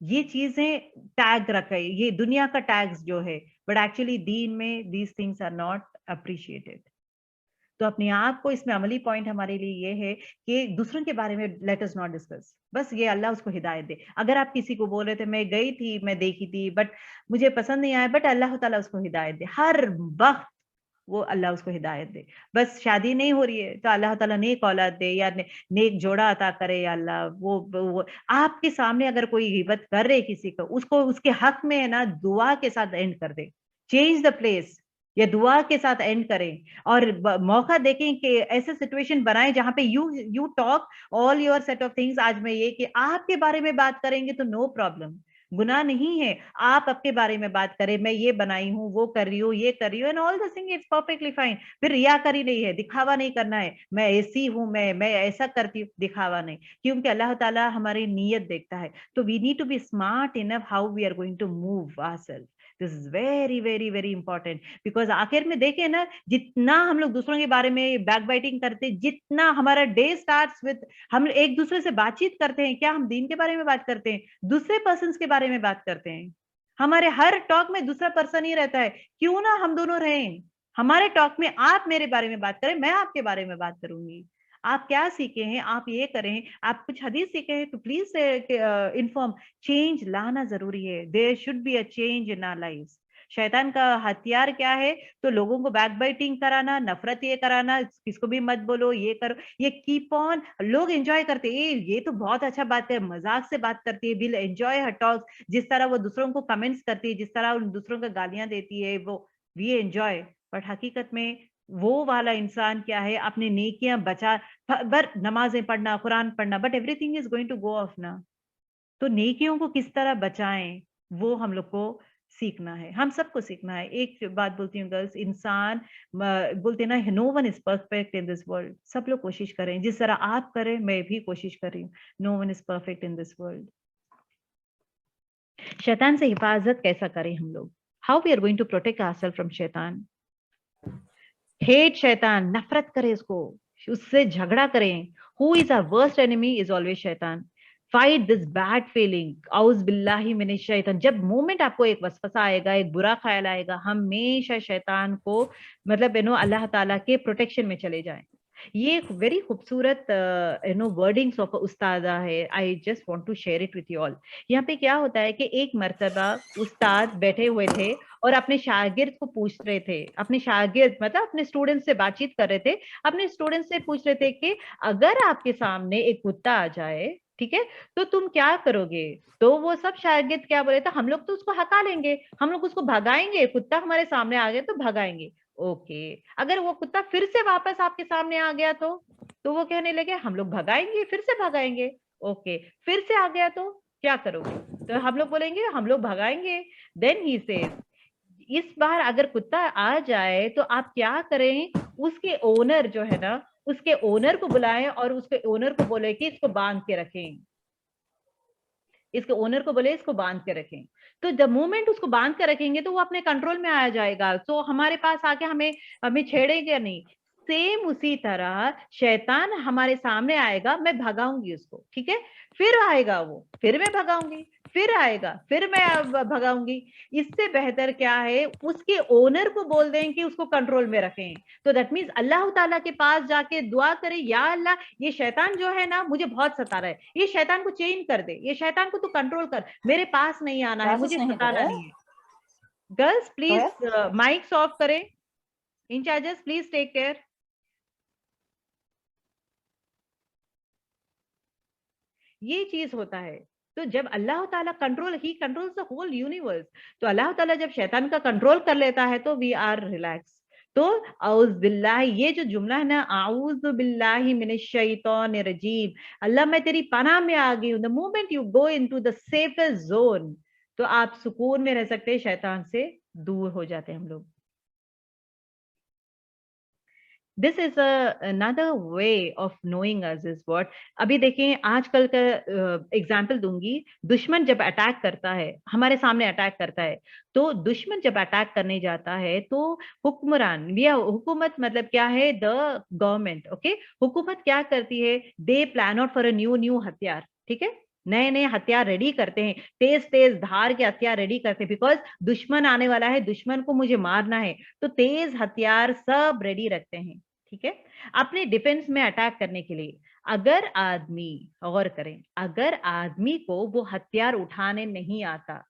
ये चीजें टैग रखा है, ये दुनिया का टैग्स जो है, बट एक्चुअली दीन में these things are not appreciated. तो अपने आप को इसमें अमली पॉइंट हमारे लिए ये है कि दूसरों के बारे में लेट अस नॉट डिस्कस। बस ये अल्लाह उसको हिदायत दे। अगर आप किसी को बोल रहे थे मैं गई थी, मैं देखी थी, बट मुझे पसंद नहीं आया, बट अल्लाह ताला उसको हिदायत दे, हर वक्त वो अल्लाह उसको हिदायत दे। बस शादी नहीं हो रही है तो अल्लाह ताला नेक औलाद दे, या नेक जोड़ा अता करे, या अल्लाह वो आपके सामने अगर कोई गिबत कर रहे किसी को, उसको उसके हक में है ना दुआ के साथ एंड कर दे, चेंज द प्लेस, या दुआ के साथ एंड करें। और मौका देखें कि ऐसे सिचुएशन बनाएं जहां पे you talk all your set of things. आज मैं ये कि आपके बारे में बात करेंगे तो नो प्रॉब्लम, गुनाह नहीं है। आप आपके बारे में बात करें, मैं ये बनाई हूँ, वो कर रही हूँ, ये कर रही हूँ, and all the thing it's perfectly fine. फिर रियाकारी नहीं है, दिखावा नहीं करना है, मैं ऐसी हूँ, मैं ऐसा करती हूँ, दिखावा नहीं। क्योंकि अल्लाह ताला हमारी नीयत देखता है। तो we need to be smart enough how we are going to move ourselves. This is very very very important. Because आखिर में देखें ना, जितना हम लोग दूसरों के बारे में बैक बाइटिंग करते, जितना हमारा डे स्टार्ट्स विद, हम एक दूसरे से बातचीत करते हैं, क्या हम दीन के बारे में बात करते हैं? दूसरे पर्सन के बारे में बात करते हैं। हमारे हर टॉक में दूसरा पर्सन ही रहता है। क्यों ना हम दोनों रहें, हमारे टॉक में आप मेरे बारे में बात करें, मैं आपके बारे में बात करूंगी। आप क्या सीखे हैं, आप ये करें, आप कुछ हदीस सीखे हैं तो प्लीज इन्फॉर्म। चेंज लाना जरूरी है। There should be a change in our lives. शैतान का हथियार क्या है? तो लोगों को बैक बाइटिंग कराना, नफरत ये कराना, किसको भी मत बोलो, ये करो, ये कीप ऑन। लोग एंजॉय करते हैं, ये तो बहुत अच्छा बात है, मजाक से बात करती है, विल एंजॉय हर टॉक्स। जिस तरह वो दूसरों को कमेंट्स करती है, जिस तरह उन दूसरों को गालियां देती है, वो वी एंजॉय। बट हकीकत में वो वाला इंसान क्या है? अपनी नेकियां बचा, बर नमाजें पढ़ना, कुरान पढ़ना, but everything is going to go off ना। तो नेकियों को किस तरह बचाएं, वो हम लोग को सीखना है, हम सबको सीखना है। एक बात बोलती हूँ गर्ल्स, इंसान बोलते हैं ना, no one is perfect in this world. सब लोग कोशिश करें, जिस तरह आप करें मैं भी कोशिश कर रही हूँ। No one is perfect in this world. शैतान से हिफाजत कैसा करें हम लोग? How we are going to protect ourselves from शैतान? हेट शैतान, नफरत करें उसको, उससे झगड़ा करें। Who is our worst enemy? Is always शैतान। फाइट दिस बैड फीलिंग, औज बिल्लाहि मिनश शैतान। जब मोमेंट आपको एक वसवसा आएगा, एक बुरा ख्याल आएगा, हमेशा शैतान को मतलब अल्लाह ताला के प्रोटेक्शन में चले जाएं। ये एक वेरी खूबसूरत वर्डिंग्स ऑफ उस्तादा है। I just want to share it with you all. यहाँ पे क्या होता है कि एक मर्तबा उस्ताद बैठे हुए थे और अपने शागिर्द को पूछ रहे थे, अपने शागिर्द मतलब अपने स्टूडेंट से बातचीत कर रहे थे, अपने स्टूडेंट से पूछ रहे थे कि अगर आपके सामने एक कुत्ता आ जाए, ठीक है, तो तुम क्या करोगे? तो वो सब शागिर्द क्या बोले थे? हम लोग तो उसको हटा लेंगे, हम लोग उसको भगाएंगे, कुत्ता हमारे सामने आ गए तो भगाएंगे। ओके, अगर वो कुत्ता फिर से वापस आपके सामने आ गया तो वो कहने लगे हम लोग भगाएंगे, फिर से भगाएंगे। ओके, फिर से आ गया तो क्या करोगे? तो हम लोग बोलेंगे हम लोग भगाएंगे। देन ही सेज, इस बार अगर कुत्ता आ जाए तो आप क्या करें? उसके ओनर जो है ना, उसके ओनर को बुलाएं और उसके ओनर को बोले कि इसको बांध के रखें। इसके ओनर को बोले इसको बांध के रखें। तो द मोमेंट उसको बांध के रखेंगे तो वो अपने कंट्रोल में आ जाएगा, तो हमारे पास आके हमें हमें छेड़ेगा नहीं। सेम उसी तरह शैतान हमारे सामने आएगा, मैं भगाऊंगी उसको, ठीक है? फिर आएगा वो, फिर मैं भगाऊंगी, फिर आएगा, फिर मैं भगाऊंगी। इससे बेहतर क्या है, उसके ओनर को बोल दें कि उसको कंट्रोल में रखें। तो दैट मीन्स अल्लाह ताला के पास जाके दुआ करें, या अल्लाह ये शैतान जो है ना मुझे बहुत सता रहा है, ये शैतान को चेंज कर दे, ये शैतान को तू कंट्रोल कर, मेरे पास नहीं आना है, मुझे सताना नहीं है। गर्ल्स प्लीज माइक्स ऑफ करें, इंचार्जेस प्लीज टेक केयर। ये चीज होता है। तो जब अल्लाह ताला ही कंट्रोल्स द होल यूनिवर्स, तो अल्लाह ताला जब शैतान का कंट्रोल कर लेता है तो वी आर रिलैक्स। तो औज बिल्लाह, ये जो जुमला है ना, आऊज़ बिल्लाहि मिनश शैतानिर रजीम, अल्लाह मैं तेरी पनाह में आ गई हूं, the moment you go into the safest zone, तो आप सुकून में रह सकते हैं, शैतान से दूर हो जाते हैं हम लोग। This is another way of knowing us is what. अभी देखें, आजकल का एग्जांपल दूंगी। दुश्मन जब अटैक करता है, हमारे सामने अटैक करता है, तो दुश्मन जब अटैक करने जाता है तो हुक्मरान या हुकूमत, मतलब क्या है, द गवर्नमेंट, ओके, हुकूमत क्या करती है, दे plan out for a new new हथियार, ठीक है, नए नए हथियार रेडी करते हैं, तेज तेज धार के हथियार रेडी करते हैं, बिकॉज दुश्मन आने वाला है, दुश्मन को मुझे मारना है, तो तेज हथियार सब रेडी रखते हैं, ठीक है, अपने डिफेंस में अटैक करने के लिए। अगर आदमी, गौर करें, अगर आदमी को वो हथियार उठाने नहीं आता,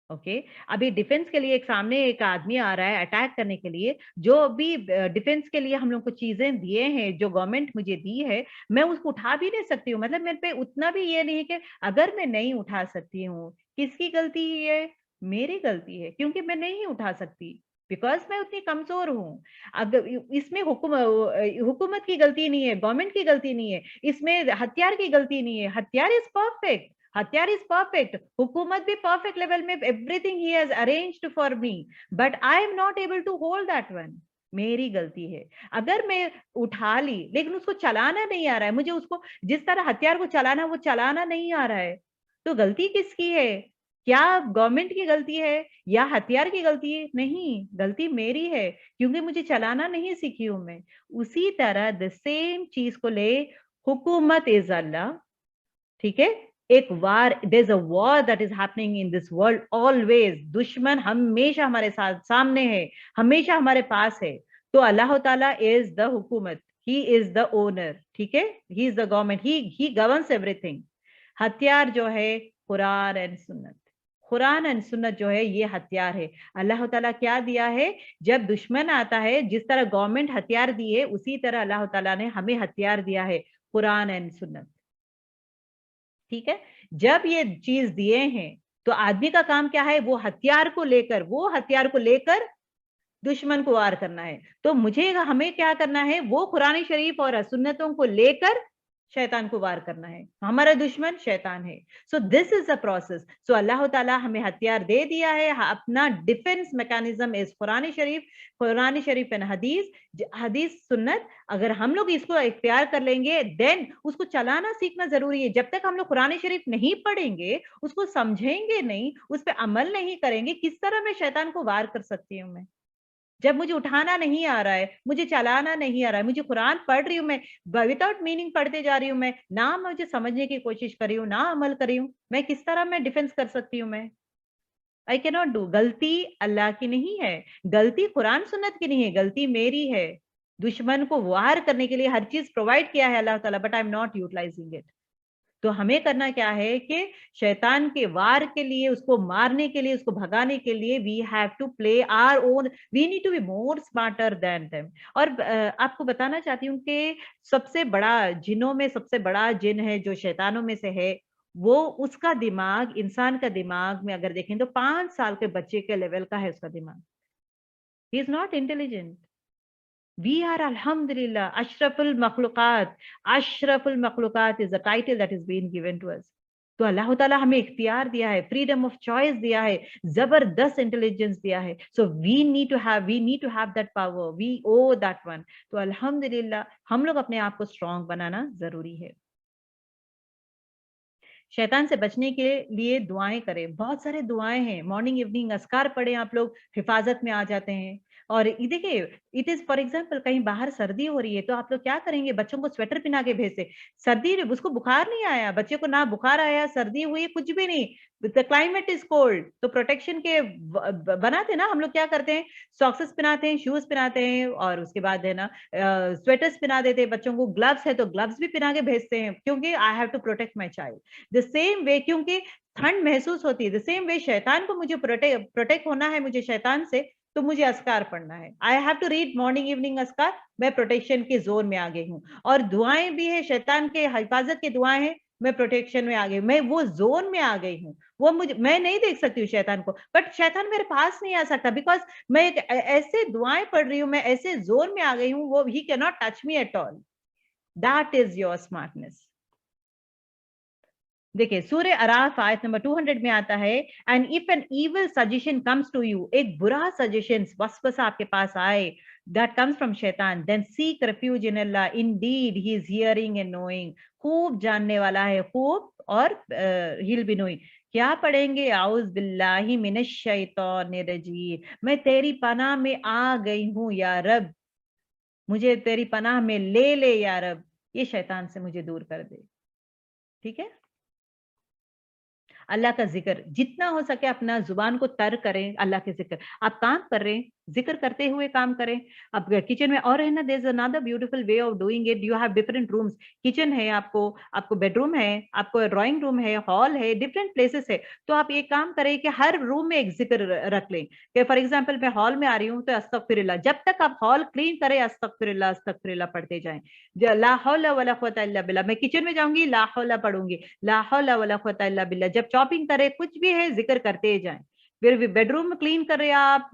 ओके, अभी डिफेंस के लिए एक सामने एक आदमी आ रहा है अटैक करने के लिए, जो भी डिफेंस के लिए हम लोग को चीजें दिए हैं, जो गवर्नमेंट मुझे दी है, मैं उसको उठा भी नहीं सकती हूँ, मतलब मेरे पे उतना भी ये नहीं है कि अगर मैं नहीं उठा सकती हूँ, किसकी गलती है? मेरी गलती है, क्योंकि मैं नहीं उठा सकती, बिकॉज मैं उतनी कमजोर हूँ। अगर इसमें हुकूमत की गलती नहीं है, गवर्नमेंट की गलती नहीं है, इसमें हथियार की गलती नहीं है, हथियार इज परफेक्ट, हथियार इज परफेक्ट, हुकूमत भी परफेक्ट लेवल में, एवरीथिंग ही has arranged for me, but I am not able to hold that one. मेरी गलती है। अगर मैं उठा ली लेकिन उसको चलाना नहीं आ रहा है, मुझे उसको जिस तरह हथियार को चलाना, वो चलाना नहीं आ रहा है, तो गलती किसकी है? क्या गवर्नमेंट की गलती है या हथियार की गलती है? नहीं, गलती मेरी है, क्योंकि मुझे चलाना नहीं सीखी हूं मैं। उसी तरह द सेम चीज को ले, हुकूमत इज अल्लाह, ठीक है, एक वार, there is a war that is happening in this world always, दुश्मन हमेशा हमारे साथ सामने है, हमेशा हमारे पास है। तो अल्लाह ताला इज द हुकूमत, ही इज द ओनर, ठीक है, he is the government, he governs everything. हथियार जो है कुरान एंड सुन्नत, कुरान एंड सुन्नत जो है ये हथियार है। अल्लाह ताला क्या दिया है, जब दुश्मन आता है, जिस तरह गवर्नमेंट हथियार दी है, उसी तरह अल्लाह ताला ने हमें हथियार दिया है, कुरान एंड सुन्नत, ठीक है। जब ये चीज दिए हैं, तो आदमी का काम क्या है, वो हथियार को लेकर, वो हथियार को लेकर दुश्मन को वार करना है। तो मुझे, हमें क्या करना है, वो कुरान शरीफ और सुन्नतों को लेकर शैतान को वार करना है। हमारा दुश्मन शैतान है। So this is a process. So अल्लाह ताला हमें हथियार दे दिया है, अपना डिफेंस मैकेनिज्म इज कुरान शरीफ एंड हदीस, हदीस सुन्नत। अगर हम लोग इसको इख्तियार कर लेंगे, देन उसको चलाना सीखना जरूरी है। जब तक हम लोग कुरान शरीफ नहीं पढ़ेंगे, उसको समझेंगे नहीं, उस पर अमल नहीं करेंगे, किस तरह मैं शैतान को वार कर सकती हूँ मैं? जब मुझे उठाना नहीं आ रहा है, मुझे चलाना नहीं आ रहा है, मुझे कुरान पढ़ रही हूँ मैं, विदाउट मीनिंग पढ़ते जा रही हूँ मैं, ना मुझे समझने की कोशिश कर रही हूँ, ना अमल कर रही हूँ, मैं किस तरह मैं डिफेंस कर सकती हूँ मैं? आई कैन नॉट डू। गलती अल्लाह की नहीं है, गलती कुरान सुन्नत की नहीं है, गलती मेरी है। दुश्मन को वार करने के लिए हर चीज प्रोवाइड किया है अल्लाह ताला, but I am not utilizing it. तो हमें करना क्या है कि शैतान के वार के लिए, उसको मारने के लिए, उसको भगाने के लिए, we have to play our own, we need to be more smarter than them. और आपको बताना चाहती हूँ कि सबसे बड़ा जिनों में, सबसे बड़ा जिन है जो शैतानों में से है, वो, उसका दिमाग, इंसान का दिमाग में अगर देखें तो 5 साल के बच्चे के लेवल का है उसका दिमाग। He is not intelligent. We are alhamdulillah ashraful makhluqat is a title that is being given to us. तो अल्लाह ताला हमें इख्तियार दिया है, फ्रीडम ऑफ चॉइस दिया है, जबरदस्त इंटेलिजेंस दिया है. So we need to have that power, we owe that one. तो अल्हम्दुलिल्लाह हम लोग अपने आप को स्ट्रांग बनाना जरूरी है. शैतान से बचने के लिए दुआएं करें. बहुत सारे दुआएं हैं, मॉर्निंग इवनिंग अस्कार पढ़ें, आप लोग हिफाजत में आ जाते हैं. और ये देखिए, इट इज फॉर एग्जाम्पल कहीं बाहर सर्दी हो रही है तो आप लोग क्या करेंगे, बच्चों को स्वेटर पहना के भेजते. सर्दी, उसको बुखार नहीं आया, बच्चे को ना बुखार आया, सर्दी हुई, कुछ भी नहीं, द क्लाइमेट इज कोल्ड, तो प्रोटेक्शन के बनाते ना हम लोग क्या करते हैं, सॉक्सेस पहनाते हैं, शूज पहनाते हैं, और उसके बाद है ना स्वेटर्स पहना देते हैं बच्चों को. ग्लव्स है तो ग्लव्स भी पहना के भेजते हैं, क्योंकि I have to protect my child. The same way, क्योंकि ठंड महसूस होती है, द सेम वे शैतान को मुझे प्रोटेक्ट होना है, मुझे शैतान से, तो मुझे अस्कार पढ़ना है. I have to read morning evening अस्कार. मैं प्रोटेक्शन के जोन में आ गई हूँ. और दुआएं भी है, शैतान के हिफाजत की दुआएं हैं, मैं प्रोटेक्शन में आ गई, मैं वो जोन में आ गई हूँ. वो मुझे, मैं नहीं देख सकती हूँ शैतान को, बट शैतान मेरे पास नहीं आ सकता, बिकॉज मैं एक ऐसे दुआएं पढ़ रही हूँ, मैं ऐसे जोन में आ गई हूँ, वो he can not touch me at all. That is your smartness. देखिए सूर्य अराफ आयत नंबर 200 में आता है, and if an evil suggestion comes to you, एक बुरा सजेशन वसवसा आपके पास आए, दैट कम्स फ्रॉम शैतान, then seek refuge in Allah, indeed he is hearing and knowing, खूब जानने वाला है, खूब, और ही विल बी नोइंग. क्या पढ़ेंगे, आउज बिल्लाहि मिनश शैतानिर रजीम, मैं तेरी पनाह में आ गई हूँ या रब, मुझे तेरी पनाह में ले ले या रब, ये शैतान से मुझे दूर कर दे. ठीक है. अल्लाह का जिक्र जितना हो सके अपना जुबान को तर करें. अल्लाह के जिक्र, आप काम कर रहे हैं, जिक्र करते हुए काम करें. अब किचन में, और है ना, there is another beautiful way of doing it. You have different rooms, kitchen है आपको, आपको बेडरूम है, आपको ड्राइंग रूम है, हॉल है, डिफरेंट प्लेसेस है. तो आप एक काम करें कि हर रूम में एक जिक्र रख लें. कि फॉर एग्जाम्पल मैं हॉल में आ रही हूँ तो अस्तगफिरुल्लाह, जब तक आप हॉल क्लीन करें अस्तगफिरुल्लाह अस्तगफिरुल्लाह पढ़ते जाएं. ला हौला वला कुव्वता इल्ला बिल्लाह, मैं किचन में जाऊंगी ला हौला पढ़ूंगी, ला हौला वला कुव्वता इल्ला बिल्लाह. जब चॉपिंग करे, कुछ भी है, जिक्र करते जाएं. फिर बेडरूम में क्लीन कर रहे हैं आप,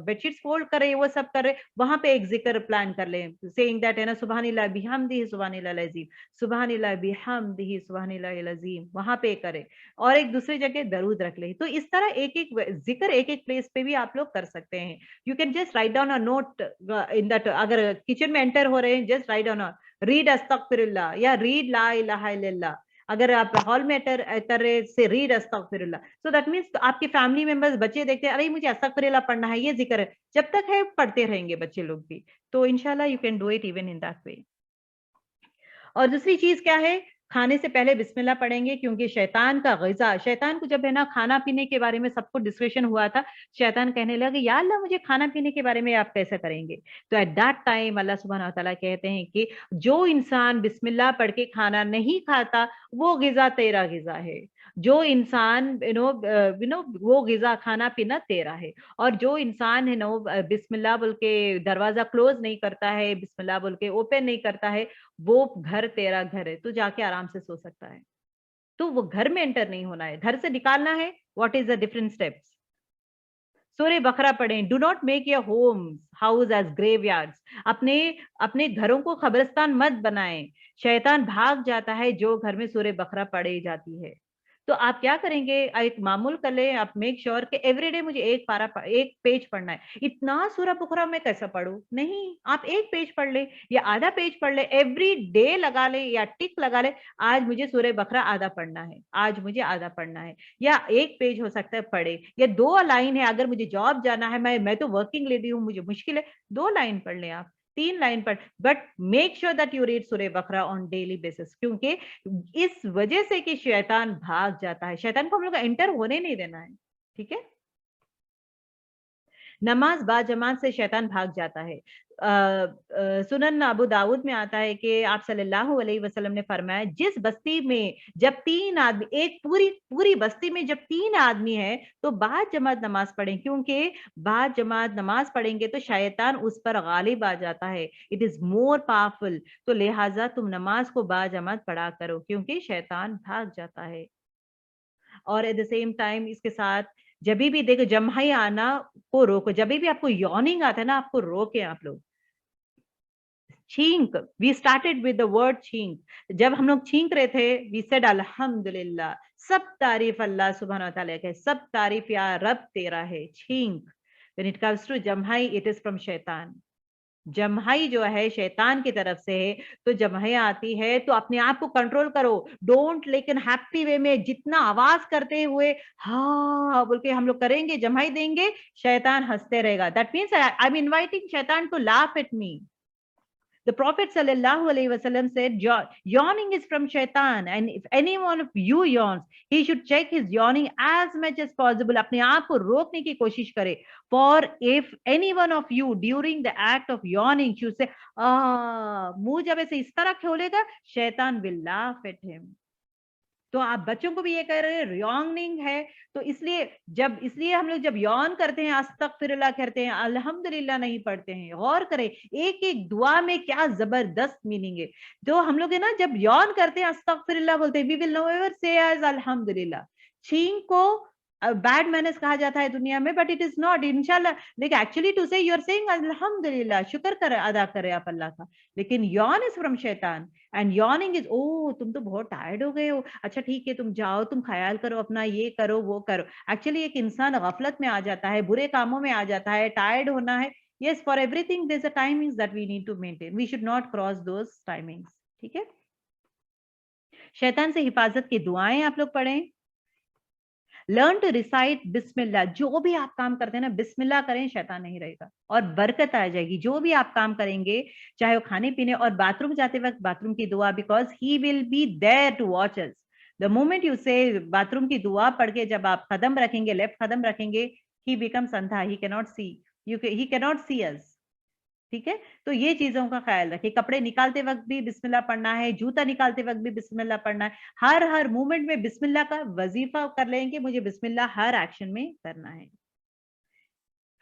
बेडशीट्स फोल्ड कर रहे हैं, वो सब कर रहे हैं, वहां पे एक जिक्र प्लान कर लें, सेइंग दैट है ना, सुबहानिल्लाह बिहम्दिही सुबहानिल्लाह अज़ीम, सुबहानिल्लाह बिहम्दिही सुबहानिल्लाह अज़ीम, वहां पे करें. और एक दूसरी जगह दरूद रख लें. तो इस तरह एक एक जिक्र एक एक प्लेस पे भी आप लोग कर सकते हैं. You can just write down a note in that, अगर किचन में एंटर हो रहे हैं, जस्ट राइट डाउन, रीड अस्तगफिरुल्लाह या रीड ला इलाहा इल्लल्लाह. अगर आप हॉल में एंटर से रीड अस्तगफिरुल्लाह. सो दैट मीन्स आपके फैमिली मेंबर्स, बच्चे देखते हैं, अरे मुझे अस्तगफिरुल्लाह पढ़ना है, ये जिक्र है, जब तक है पढ़ते रहेंगे बच्चे लोग भी. तो इंशाल्लाह you can do it even in that वे. और दूसरी चीज क्या है, खाने से पहले बिस्मिल्लाह पढ़ेंगे, क्योंकि शैतान का ग़िज़ा, शैतान को जब है ना खाना पीने के बारे में सबको डिस्कशन हुआ था, शैतान कहने लगे या अल्लाह मुझे खाना पीने के बारे में आप कैसे करेंगे. तो एट दैट टाइम अल्लाह सुब्हानहू व तआला कहते हैं कि जो इंसान बिस्मिल्लाह पढ़ के खाना नहीं खाता, वो ग़िज़ा तेरा ग़िज़ा है. जो इंसान वो ग़िज़ा खाना पीना तेरा है. और जो इंसान है ना बिस्मिल्लाह बोल के दरवाजा क्लोज नहीं करता है, बिस्मिल्लाह बोल के ओपन नहीं करता है, वो घर तेरा घर है, तू जाके आराम से सो सकता है. तो वो घर में एंटर नहीं होना है, घर से निकालना है. What is the different steps. सूरह बकरा पढ़ें. Do not make your homes house as graveyards, अपने अपने घरों को कब्रिस्तान मत बनाएं. शैतान भाग जाता है जो घर में सूरह बकरा पढ़ी जाती है. तो आप क्या करेंगे, एक मामूल कर ले, आप मेक श्योर कि एवरीडे मुझे एक पेज पढ़ना है. इतना सूरह बकरा मैं कैसे पढूं, नहीं, आप एक पेज पढ़ ले या आधा पेज पढ़ ले, एवरी डे लगा ले या टिक लगा ले, आज मुझे सूरह बकरा आधा पढ़ना है, आज मुझे आधा पढ़ना है. या एक पेज हो सकता है पढ़े, या 2 लाइन है, अगर मुझे जॉब जाना है, मैं तो वर्किंग लेडी हूँ, मुझे मुश्किल है, 2 लाइन पढ़ ले आप, 3 लाइन पढ़, but make sure that you read सूरह बकरा ऑन डेली बेसिस. क्योंकि इस वजह से कि शैतान भाग जाता है, शैतान को हम लोग एंटर होने नहीं देना है. ठीक है. नमाज बाजमात से शैतान भाग जाता है. सुनन अबू दाऊद में आता है कि आप सल्लल्लाहु अलैहि वसल्लम ने फरमाया, जिस बस्ती में जब 3 आदमी, एक पूरी पूरी बस्ती में जब 3 आदमी है, तो बाद जमात नमाज पढ़ें, क्योंकि बाद जमात नमाज पढ़ेंगे तो शैतान उस पर गालिब आ जाता है. It is more powerful. तो लिहाजा तुम नमाज को बाद जमात पढ़ा करो, क्योंकि शैतान भाग जाता है. और एट द सेम टाइम इसके साथ जब भी देखो जम्हाई आना को रोको, जब भी आपको यॉर्निंग आता है ना, आपको रोके आप लोग. छींक, we started with the word छींक. जब हम लोग छींक रहे थे, वी सेड अल्हम्दुलिल्लाह, सब तारीफ अल्लाह सुब्हानहू व तआला की, सब तारीफ या रब तेरा है. छींक. व्हेन इट कम्स टू जम्हाई, इट इज फ्रॉम शैतान. जम्हाई जो है शैतान की तरफ से है. तो जम्हाई आती है तो अपने आप को कंट्रोल करो. डोंट, लेकिन हैप्पी वे में जितना आवाज करते हुए हाँ बोल के हम लोग करेंगे, जम्हाई देंगे, शैतान हंसते रहेगा. That means I am inviting शैतान to laugh at me. The Prophet sallallahu alaihi wasallam said, yawning is from shaitan, and if any one of you yawns, he should check his yawning as much as possible. अपने आप को रोकने की कोशिश करे. For if any one of you during the act of yawning should say, मुंह जब ऐसे इस तरह खोलेगा, शैतान will laugh at him. तो आप बच्चों को भी ये कह रहे हैं यॉर्निंग है. तो इसलिए हम लोग जब यौन करते हैं, अस्तगफिरुल्लाह करते हैं, अल्हम्दुलिल्लाह नहीं पढ़ते हैं. गौर करें, एक एक दुआ में क्या जबरदस्त मीनिंग है. तो हम लोग है ना, जब यौन करते हैं, अस्तगफिरुल्लाह बोलते हैं, we will no ever say as अल्हम्दुलिल्लाह. छींक को बैड मैनर्स कहा जाता है दुनिया में, बट इट इज नॉट. इंशाल्लाह, लेकिन एक्चुअली टू से यू आर सेइंग अल्हम्दुलिल्लाह, शुक्र कर अदा करे आप अल्लाह का. लेकिन यौन इज फ्रॉम शैतान. एंड यॉर्निंग इज, ओ तुम तो बहुत टायर्ड हो गए हो, अच्छा ठीक है तुम जाओ, तुम ख्याल करो अपना, ये करो वो करो. एक्चुअली एक इंसान गफलत में आ जाता है, बुरे कामों में आ जाता है, टायर्ड होना है. Yes, for everything there is a timings that we need to maintain. We should not cross those timings. ठीक है. शैतान से हिफाजत की दुआएं आप लोग पढ़ें. लर्न टू रिसाइट बिस्मिल्लाह. जो भी आप काम करते हैं ना, बिस्मिल्लाह करें, शैतान नहीं रहेगा और बरकत आ जाएगी. जो भी आप काम करेंगे, चाहे वो खाने पीने और बाथरूम जाते वक्त बाथरूम की दुआ, because he will be there to watch us. The moment you say bathroom की दुआ पढ़ के जब आप कदम रखेंगे, लेफ्ट कदम रखेंगे, ही बिकम्स अंधा, he cannot see you, he cannot see us. ठीक है. तो ये चीजों का ख्याल रखिए. कपड़े निकालते वक्त भी बिस्मिल्लाह पढ़ना है, जूता निकालते वक्त भी बिस्मिल्लाह पढ़ना है. हर मूवमेंट में बिस्मिल्लाह का वजीफा कर लेंगे, मुझे बिस्मिल्लाह हर एक्शन में करना है.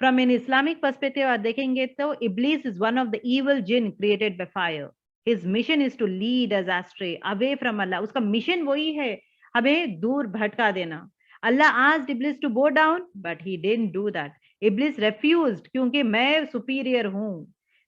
फ्रॉम एन इस्लामिक पर्सपेक्टिव आप देखेंगे तो Iblis is one of the evil jinn created by fire. His mission is to lead us astray away from Allah. उसका मिशन वही है, हमें दूर भटका देना. Allah asked Iblis to go down, but he didn't do that. Iblis refused, क्योंकि मैं सुपीरियर हूं,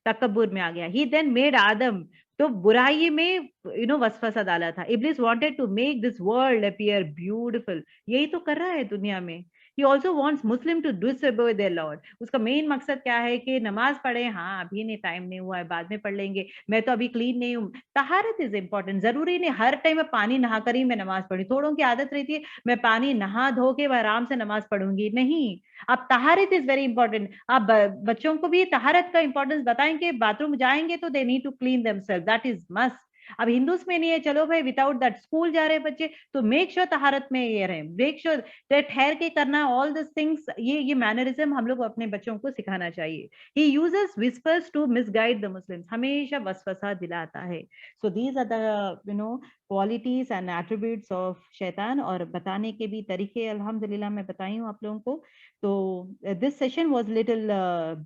तकब्बुर में आ गया. He then made Adam. तो बुराई में वसवसा डाला था. Iblis wanted to make this world appear beautiful. यही तो कर रहा है दुनिया में. He also wants Muslim to disobey their lord. उसका मेन मकसद क्या है कि नमाज पढ़े, हाँ अभी नहीं, टाइम नहीं हुआ है, बाद में पढ़ लेंगे, मैं तो अभी क्लीन नहीं हूँ. तहारत इज इंपॉर्टेंट. जरूरी नहीं हर टाइम मैं पानी नहा कर ही मैं नमाज पढ़ी. थोड़ों की आदत रहती है मैं पानी नहा धो के आराम से नमाज पढ़ूंगी. नहीं, अब तहारत इज वेरी इंपॉर्टेंट. आप बच्चों को भी तहारत का इंपॉर्टेंस बताएंगे. बाथरूम जाएंगे तो they need to clean themself, that is must. अब हिंदूस में नहीं है, चलो भाई विदाउट दैट स्कूल जा रहे बच्चे, तो मेक श्योर तहारत में ये रहे, मेक श्योर ठहर के करना ऑल दिस थिंग्स. ये मैनरिज्म हम लोग अपने बच्चों को सिखाना चाहिए. He uses whispers to misguide the Muslims. हमेशा वसवसा दिलाता है. So these are the qualities and attributes of शैतान. और बताने के भी तरीके अल्हम्दुलिल्लाह मैं बताई हूँ आप लोगों को. तो this session was little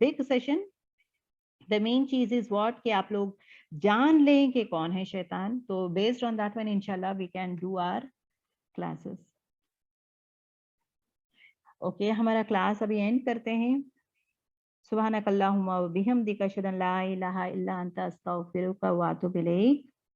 big session. The main चीज इज व्हाट कि आप लोग जान लें कि कौन है शैतान. तो बेस्ड ऑन दैट वन इंशाल्लाह we can do our classes. Okay, हमारा क्लास अभी एंड करते हैं. सुब्हानक अल्लाहुम्मा व बिहम्दिका अशहदु अन ला इलाहा इल्ला अंता अस्तगफिरुका व अतूबु इलैक.